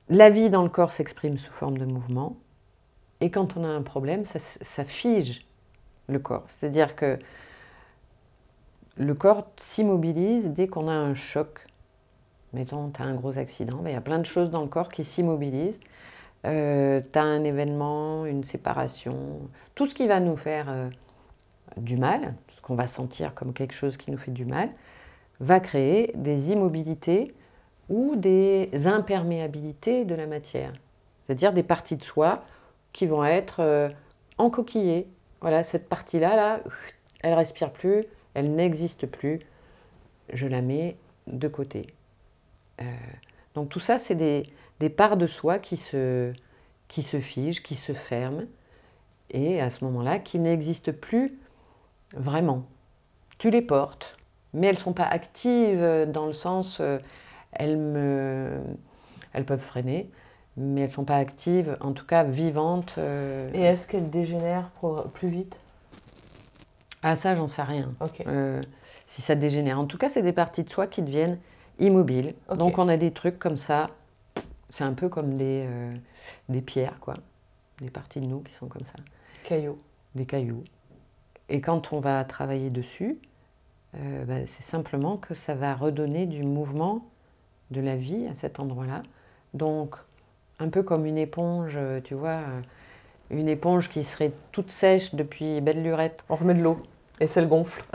La vie dans le corps s'exprime sous forme de mouvement. Et quand on a un problème, ça fige le corps. C'est-à-dire que le corps s'immobilise dès qu'on a un choc. Mettons, tu as un gros accident, il y a plein de choses dans le corps qui s'immobilisent. Tu as un événement, une séparation, tout ce qui va nous faire du mal, ce qu'on va sentir comme quelque chose qui nous fait du mal, va créer des immobilités ou des imperméabilités de la matière. C'est-à-dire des parties de soi qui vont être encoquillées. Voilà, cette partie-là, là, elle ne respire plus, elle n'existe plus, je la mets de côté. Donc tout ça, c'est des parts de soi qui se figent, qui se ferment, et à ce moment-là, qui n'existent plus vraiment. Tu les portes, mais elles ne sont pas actives dans le sens, elles peuvent freiner, mais elles ne sont pas actives, en tout cas vivantes. Et est-ce qu'elles dégénèrent plus vite? Ah ça, j'en sais rien. Okay. Si ça dégénère. En tout cas, c'est des parties de soi qui deviennent immobiles. Okay. Donc on a des trucs comme ça, c'est un peu comme des pierres, quoi. Des parties de nous qui sont comme ça. Cailloux. Des cailloux. Et quand on va travailler dessus, c'est simplement que ça va redonner du mouvement, de la vie à cet endroit-là. Donc, un peu comme une éponge, tu vois, une éponge qui serait toute sèche depuis belle lurette. On remet de l'eau et ça le gonfle.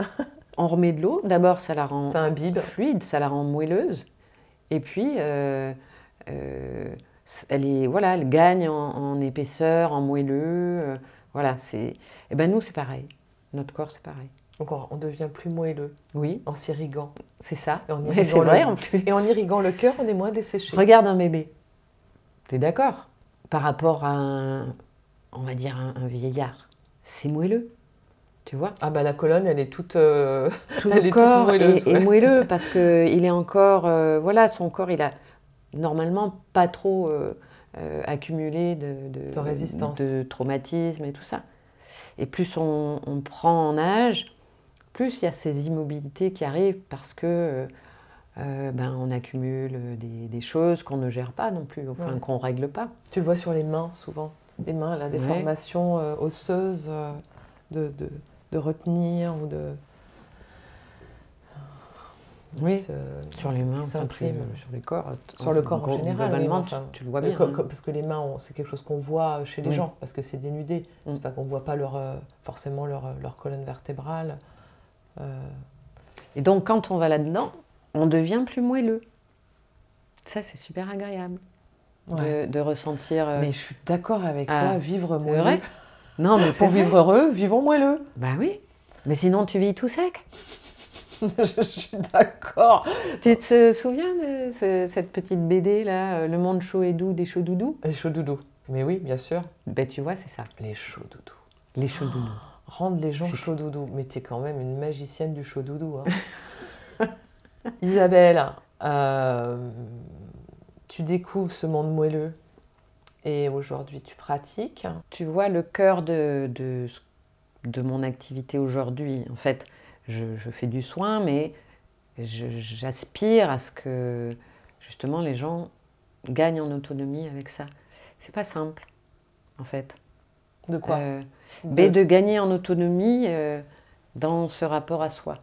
On remet de l'eau, d'abord ça la rend fluide, ça la rend moelleuse, et puis elle gagne en épaisseur, en moelleux, voilà. Et ben nous c'est pareil, notre corps c'est pareil. Donc on devient plus moelleux. Oui. En s'irriguant. C'est ça. Et c'est vrai en plus. Et en irriguant le cœur, on est moins desséché. Regarde un bébé. T'es d'accord? Par rapport à on va dire un vieillard, c'est moelleux. Tu vois? Ah bah la colonne, elle est toute... Tout le corps est moelleux parce qu'il est encore... voilà, son corps, il a normalement pas trop accumulé de résistance, de traumatisme et tout ça. Et plus on prend en âge, plus il y a ces immobilités qui arrivent parce que on accumule des choses qu'on ne gère pas non plus, enfin qu'on ne règle pas. Tu le vois sur les mains souvent, les mains, la déformation osseuse de retenir ou de... Oui, sur les mains, sur les corps. Sur le corps en général. Globalement, tu le vois bien. Parce que les mains, c'est quelque chose qu'on voit chez les gens, parce que c'est dénudé. C'est pas qu'on ne voit pas forcément leur colonne vertébrale. Et donc, quand on va là-dedans, on devient plus moelleux. Ça, c'est super agréable de ressentir... Mais je suis d'accord avec toi, vivre moelleux. C'est vrai ? Non, mais pour vivre heureux, vivons moelleux. Bah oui, mais sinon tu vis tout sec. Je suis d'accord. Tu te souviens de cette petite BD là, Le monde chaud et doux des chauds doudous? Les chauds doudous. Mais oui, bien sûr. Ben tu vois, c'est ça. Les chauds doudous. Les chauds doudous. Rendre les gens chauds doudous. Mais t'es quand même une magicienne du chaud doudou. Hein. Isabelle, tu découvres ce monde moelleux et aujourd'hui tu pratiques. Tu vois, le cœur de mon activité aujourd'hui, en fait, je fais du soin, mais j'aspire à ce que justement les gens gagnent en autonomie avec ça. C'est pas simple, en fait. De quoi? De gagner en autonomie dans ce rapport à soi.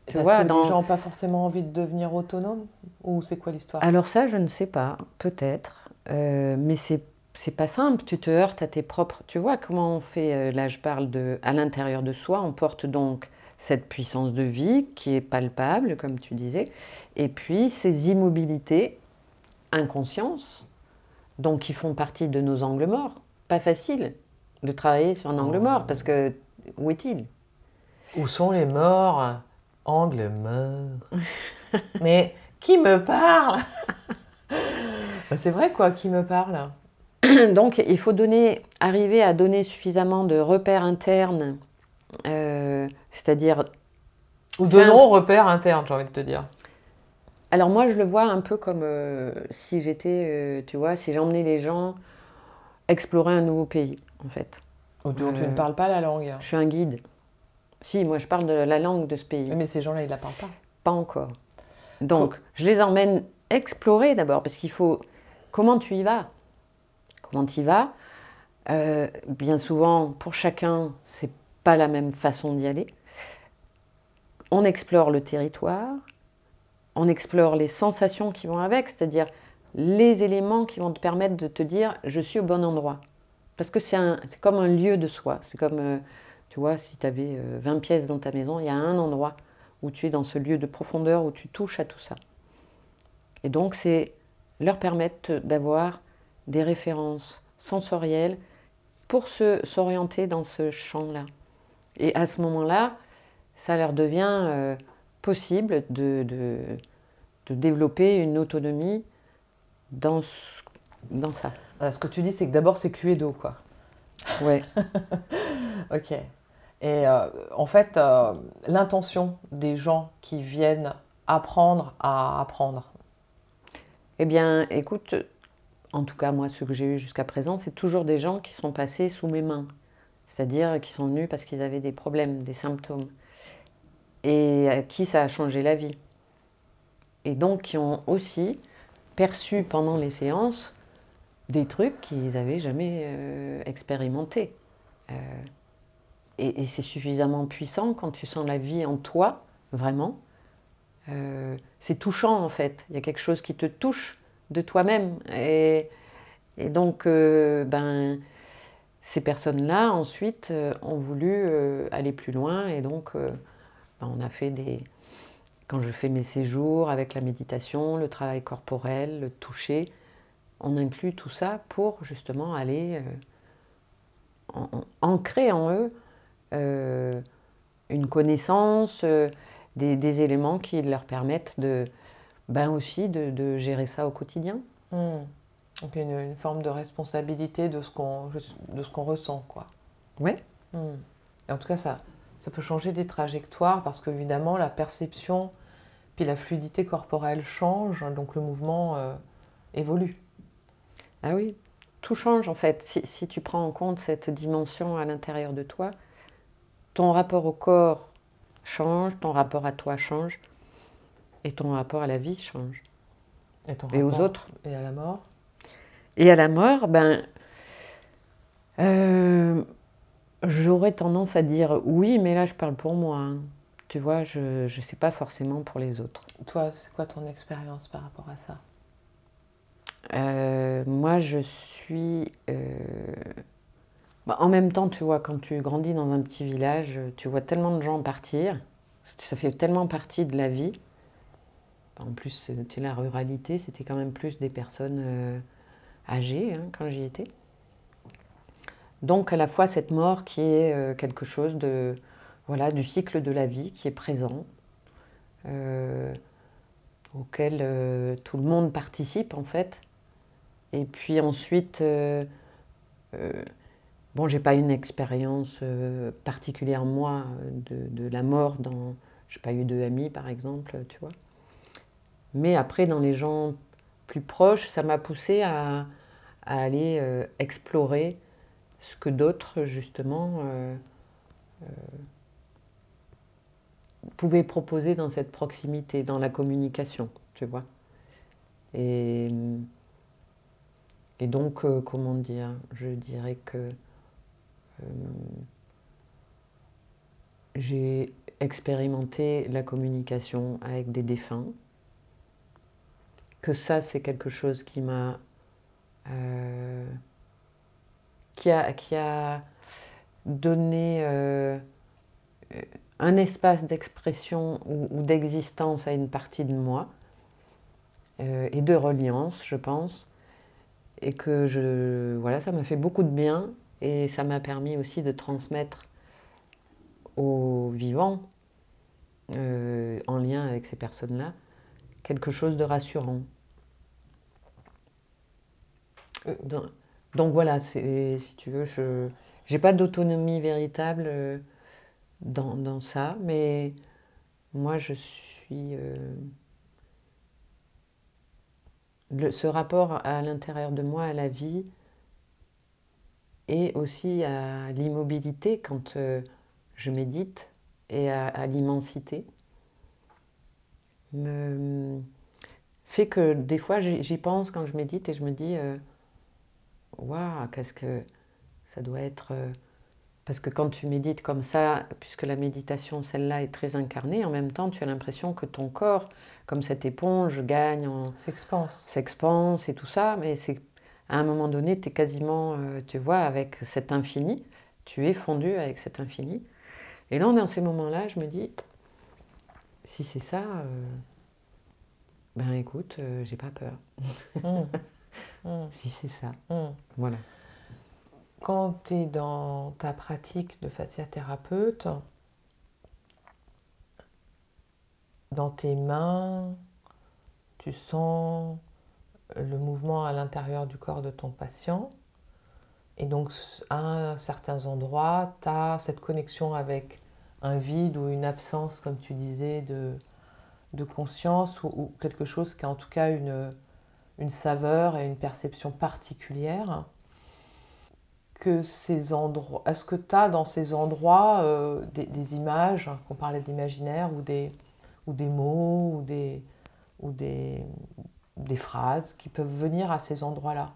Tu vois, les gens n'ont pas forcément envie de devenir autonomes? Ou c'est quoi l'histoire? Alors ça, je ne sais pas, peut-être. Mais c'est pas simple, tu te heurtes à tes propres... Tu vois comment on fait, là je parle à l'intérieur de soi, on porte donc cette puissance de vie qui est palpable, comme tu disais, et puis ces immobilités, inconscience, donc qui font partie de nos angles morts. Pas facile de travailler sur un angle mort, parce que où est-il? Où sont les morts? Angle mort. Mais qui me parle? C'est vrai quoi, qui me parle? Donc il faut arriver à donner suffisamment de repères internes, c'est-à-dire... Ou de non-repères internes, j'ai envie de te dire. Alors moi je le vois un peu comme si j'étais, tu vois, si j'emmenais les gens explorer un nouveau pays, en fait. Ou tu ne parles pas la langue? Je suis un guide. Si, moi je parle de la langue de ce pays. Mais ces gens-là, ils ne la parlent pas. Pas encore. Donc je les emmène explorer d'abord, parce qu'il faut comment tu y vas? Comment tu y vas? Bien souvent, pour chacun, c'est pas la même façon d'y aller. On explore le territoire, on explore les sensations qui vont avec, c'est-à-dire les éléments qui vont te permettre de te dire je suis au bon endroit. Parce que c'est comme un lieu de soi. C'est comme, tu vois, si tu avais 20 pièces dans ta maison, il y a un endroit où tu es dans ce lieu de profondeur, où tu touches à tout ça. Et donc, c'est leur permettre d'avoir des références sensorielles pour s'orienter dans ce champ-là. Et à ce moment-là, ça leur devient possible de développer une autonomie dans ça. Ce que tu dis, c'est que d'abord, c'est Cluedo, quoi. Ouais. Ok. Et en fait, l'intention des gens qui viennent apprendre à apprendre. Eh bien, écoute, en tout cas, moi, ceux que j'ai eus jusqu'à présent, c'est toujours des gens qui sont passés sous mes mains. C'est-à-dire qui sont venus parce qu'ils avaient des problèmes, des symptômes. Et à qui ça a changé la vie. Et donc, qui ont aussi perçu pendant les séances des trucs qu'ils n'avaient jamais expérimentés. Et c'est suffisamment puissant quand tu sens la vie en toi, vraiment. C'est touchant, en fait. Il y a quelque chose qui te touche de toi-même. Et donc, ces personnes-là, ensuite, ont voulu aller plus loin. Et donc, on a fait quand je fais mes séjours avec la méditation, le travail corporel, le toucher, on inclut tout ça pour justement aller ancrer en eux une connaissance, des éléments qui leur permettent aussi de gérer ça au quotidien. Donc une forme de responsabilité de ce qu'on ressent, quoi. Oui. Et en tout cas, ça peut changer des trajectoires parce qu'évidemment, la perception puis la fluidité corporelle change, donc le mouvement évolue. Ah oui, tout change en fait. Si tu prends en compte cette dimension à l'intérieur de toi, ton rapport au corps change, ton rapport à toi change, et ton rapport à la vie change. Et aux autres. Et à la mort. Et à la mort, j'aurais tendance à dire oui, mais là je parle pour moi. Hein. Tu vois, je ne sais pas forcément pour les autres. Toi, c'est quoi ton expérience par rapport à ça? Moi, je suis... en même temps, tu vois, quand tu grandis dans un petit village, tu vois tellement de gens partir, ça fait tellement partie de la vie. En plus, c'était la ruralité, c'était quand même plus des personnes âgées hein, quand j'y étais. Donc à la fois cette mort qui est quelque chose du cycle de la vie qui est présent, auquel tout le monde participe en fait. Et puis ensuite, j'ai pas une expérience particulière moi de la mort j'ai pas eu de amis par exemple, tu vois. Mais après dans les gens plus proches, ça m'a poussée à aller explorer ce que d'autres, justement, pouvaient proposer dans cette proximité, dans la communication, tu vois. Et donc, comment dire, je dirais que j'ai expérimenté la communication avec des défunts, que ça, c'est quelque chose qui m'a... qui a donné un espace d'expression ou d'existence à une partie de moi et de reliance, je pense, et que ça m'a fait beaucoup de bien et ça m'a permis aussi de transmettre aux vivants, en lien avec ces personnes-là, quelque chose de rassurant. Donc voilà, si tu veux, je n'ai pas d'autonomie véritable dans ça, mais moi je suis... ce rapport à l'intérieur de moi, à la vie, et aussi à l'immobilité quand je médite, et à l'immensité, me fait que des fois j'y pense quand je médite et je me dis waouh, qu'est-ce que ça doit être. Parce que quand tu médites comme ça, puisque la méditation, celle-là, est très incarnée, en même temps, tu as l'impression que ton corps, comme cette éponge, gagne en... s'expanse et tout ça, mais c'est à un moment donné, tu es quasiment, tu vois, avec cet infini, tu es fondu avec cet infini. Et là, dans ces moments-là, je me dis, si c'est ça, ben écoute, j'ai pas peur. Si c'est ça, voilà. Quand tu es dans ta pratique de fasciathérapeute, dans tes mains, tu sens le mouvement à l'intérieur du corps de ton patient. Et donc, à certains endroits, tu as cette connexion avec un vide ou une absence, comme tu disais, de conscience ou quelque chose qui a en tout cas une saveur et une perception particulière. Que ces endroits, est-ce que tu as dans ces endroits des images, qu'on parlait d'imaginaire, ou des mots, ou des phrases qui peuvent venir à ces endroits-là?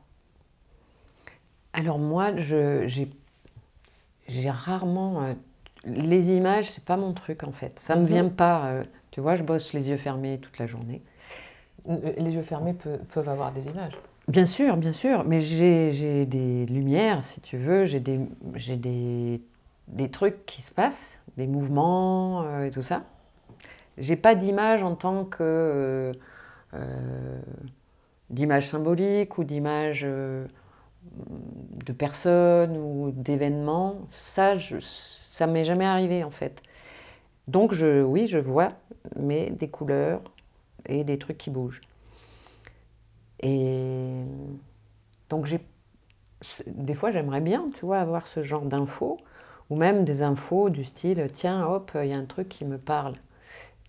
Alors moi, j'ai rarement... les images, c'est pas mon truc en fait. Ça me vient pas. Tu vois, je bosse les yeux fermés toute la journée. Les yeux fermés peuvent avoir des images. Bien sûr, mais j'ai des lumières, si tu veux, j'ai des trucs qui se passent, des mouvements et tout ça. J'ai pas d'image en tant que d'image symbolique ou d'image de personnes ou d'événements. Ça m'est jamais arrivé en fait. Donc oui, je vois, mais des couleurs et des trucs qui bougent. Et donc des fois j'aimerais bien, tu vois, avoir ce genre d'infos, ou même des infos du style, tiens, hop, il y a un truc qui me parle.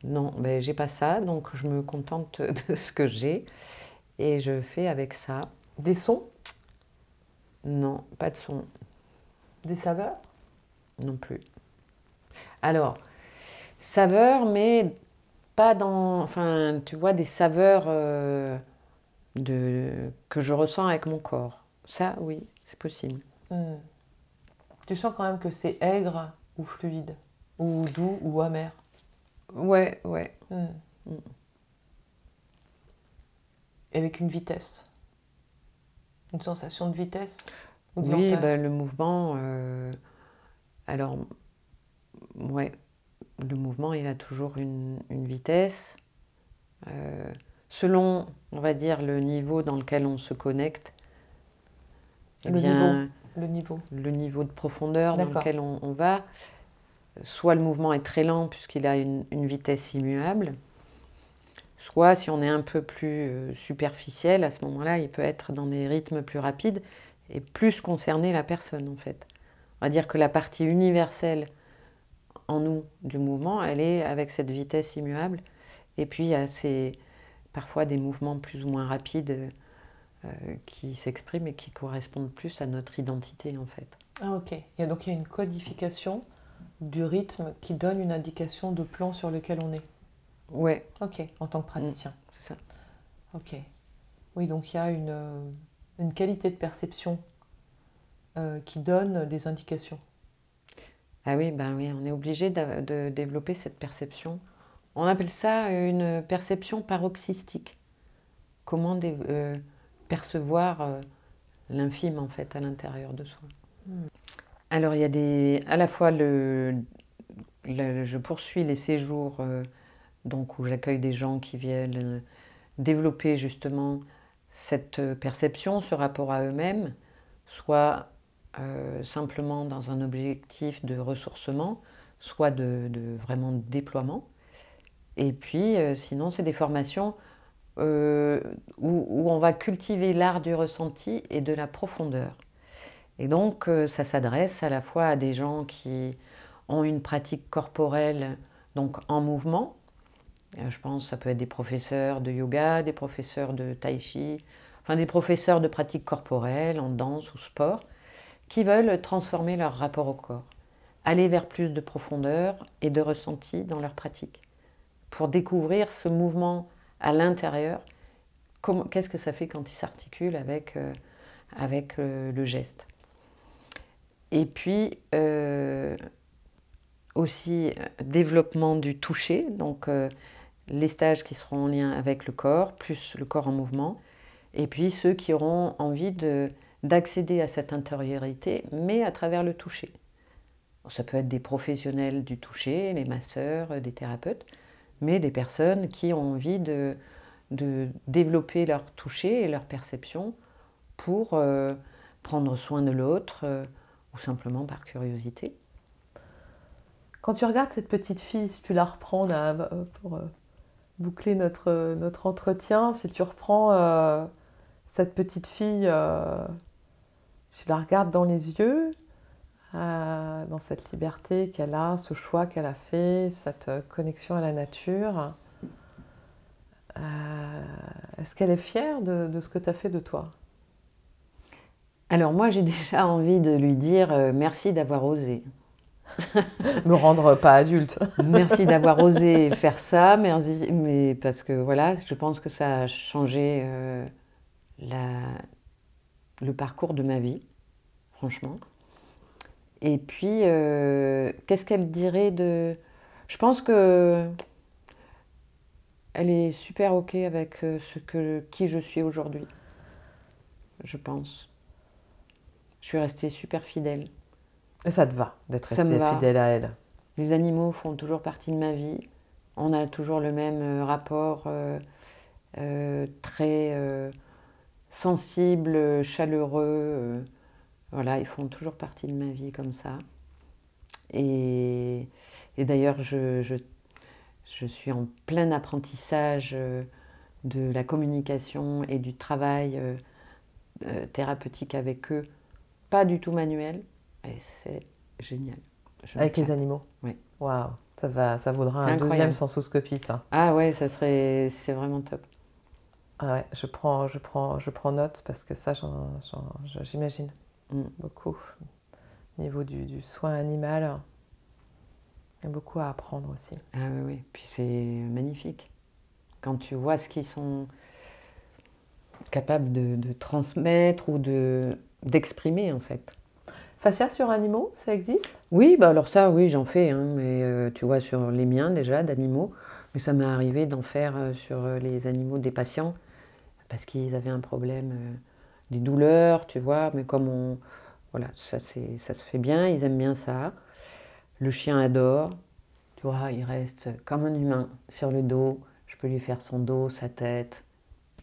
Non, ben j'ai pas ça, donc je me contente de ce que j'ai et je fais avec ça. Des sons? Non, pas de son. Des saveurs? Non plus. Alors, saveurs, mais pas dans... Enfin, tu vois, des saveurs que je ressens avec mon corps. Ça, oui, c'est possible. Tu sens quand même que c'est aigre ou fluide, ou doux ou amer? Ouais. Et avec une vitesse? Une sensation de vitesse ou de Oui, lenteur? ben, le mouvement... alors, ouais, le mouvement, il a toujours une vitesse. Selon, on va dire, le niveau dans lequel on se connecte, Le niveau de profondeur dans D'accord. lequel on va, soit le mouvement est très lent puisqu'il a une vitesse immuable, soit si on est un peu plus superficiel, à ce moment-là, il peut être dans des rythmes plus rapides et plus concerner la personne en fait. On va dire que la partie universelle en nous du mouvement, elle est avec cette vitesse immuable. Et puis il y a parfois des mouvements plus ou moins rapides qui s'expriment et qui correspondent plus à notre identité en fait. Ah ok. Donc il y a une codification du rythme qui donne une indication de plan sur lequel on est. Ouais. Ok, en tant que praticien. C'est ça. Ok. Oui, donc il y a une qualité de perception qui donne des indications. Ah oui, ben oui, on est obligé de développer cette perception. On appelle ça une perception paroxystique. Comment percevoir l'infime en fait à l'intérieur de soi. Alors il y a à la fois je poursuis les séjours donc où j'accueille des gens qui viennent développer justement cette perception, ce rapport à eux-mêmes, soit simplement dans un objectif de ressourcement, soit de vraiment de déploiement. Et puis sinon c'est des formations où on va cultiver l'art du ressenti et de la profondeur. Et donc ça s'adresse à la fois à des gens qui ont une pratique corporelle donc en mouvement. Je pense que ça peut être des professeurs de yoga, des professeurs de tai chi, enfin des professeurs de pratique corporelle en danse ou sport, qui veulent transformer leur rapport au corps, aller vers plus de profondeur et de ressenti dans leur pratique, pour découvrir ce mouvement à l'intérieur qu'est-ce que ça fait quand il s'articule avec le geste. Et puis, aussi, développement du toucher, donc les stages qui seront en lien avec le corps, plus le corps en mouvement, et puis ceux qui auront envie d'accéder à cette intériorité, mais à travers le toucher. Ça peut être des professionnels du toucher, les masseurs, des thérapeutes, mais des personnes qui ont envie de développer leur toucher et leur perception pour prendre soin de l'autre, ou simplement par curiosité. Quand tu regardes cette petite fille, si tu la reprends là, pour boucler notre entretien, si tu reprends cette petite fille, si tu la regardes dans les yeux, dans cette liberté qu'elle a, ce choix qu'elle a fait, cette connexion à la nature, est-ce qu'elle est fière de ce que tu as fait de toi? Alors moi, j'ai déjà envie de lui dire merci d'avoir osé. Me rendre pas adulte. Merci d'avoir osé faire ça, merci, mais parce que voilà, je pense que ça a changé le parcours de ma vie, franchement. Et puis, qu'est-ce qu'elle dirait de... Je pense que elle est super OK avec qui je suis aujourd'hui, je pense. Je suis restée super fidèle. Et ça te va d'être restée fidèle à elle? Les animaux font toujours partie de ma vie. On a toujours le même rapport très sensible, chaleureux. Voilà, ils font toujours partie de ma vie comme ça. Et d'ailleurs, je suis en plein apprentissage de la communication et du travail thérapeutique avec eux. Pas du tout manuel. Et c'est génial. Avec les animaux? Oui. Waouh, ça vaudra un deuxième sensoscopie, ça. Ah ouais, c'est vraiment top. Ah ouais, je prends note parce que ça, j'imagine beaucoup. Au niveau du soin animal, il y a beaucoup à apprendre aussi. Ah oui, oui. Puis c'est magnifique. Quand tu vois ce qu'ils sont capables de transmettre ou d'exprimer, en fait. Fascia sur animaux, ça existe? Oui, bah alors ça, oui, j'en fais, hein, mais tu vois, sur les miens déjà, d'animaux. Mais ça m'est arrivé d'en faire sur les animaux des patients, parce qu'ils avaient un problème, des douleurs, tu vois, mais comme voilà, ça se fait bien, ils aiment bien ça. Le chien adore, tu vois, il reste comme un humain sur le dos, je peux lui faire son dos, sa tête,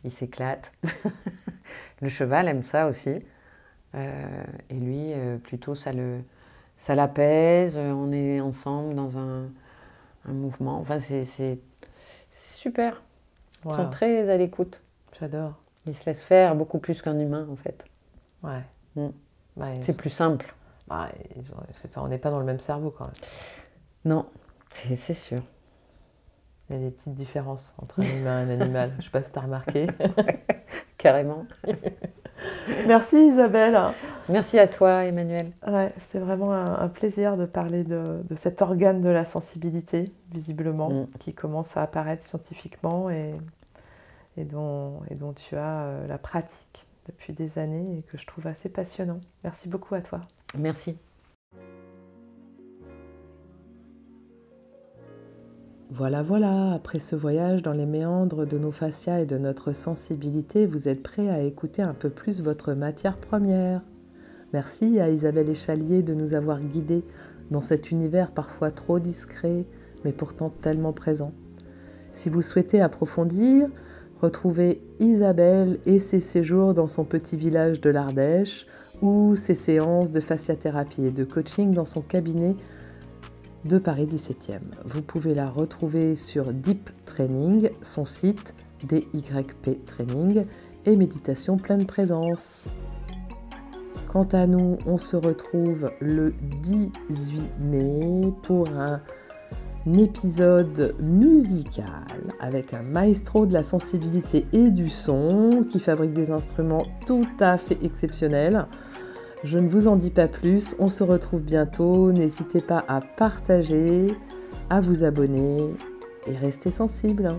il s'éclate. Le cheval aime ça aussi. Et lui, plutôt, ça l'apaise, on est ensemble dans un mouvement. Enfin, c'est super. Ils sont très à l'écoute. J'adore. Ils se laissent faire beaucoup plus qu'un humain, en fait. Ouais. C'est plus simple. On n'est pas dans le même cerveau, quand même. Non, c'est sûr. Il y a des petites différences entre un humain et un animal. Je ne sais pas si tu as remarqué. Carrément. Merci Isabelle. Merci à toi Emmanuel. Ouais, c'était vraiment un plaisir de parler de cet organe de la sensibilité, visiblement, qui commence à apparaître scientifiquement et dont tu as la pratique depuis des années et que je trouve assez passionnant. Merci beaucoup à toi. Merci. Voilà, après ce voyage dans les méandres de nos fascias et de notre sensibilité, vous êtes prêts à écouter un peu plus votre matière première. Merci à Isabelle Échalier de nous avoir guidés dans cet univers parfois trop discret, mais pourtant tellement présent. Si vous souhaitez approfondir, retrouvez Isabelle et ses séjours dans son petit village de l'Ardèche ou ses séances de fasciathérapie et de coaching dans son cabinet de Paris 17e. Vous pouvez la retrouver sur Deep Training, son site DYP Training et Méditation pleine présence. Quant à nous, on se retrouve le 18 mai pour un épisode musical avec un maestro de la sensibilité et du son qui fabrique des instruments tout à fait exceptionnels. Je ne vous en dis pas plus, on se retrouve bientôt. N'hésitez pas à partager, à vous abonner et restez sensibles.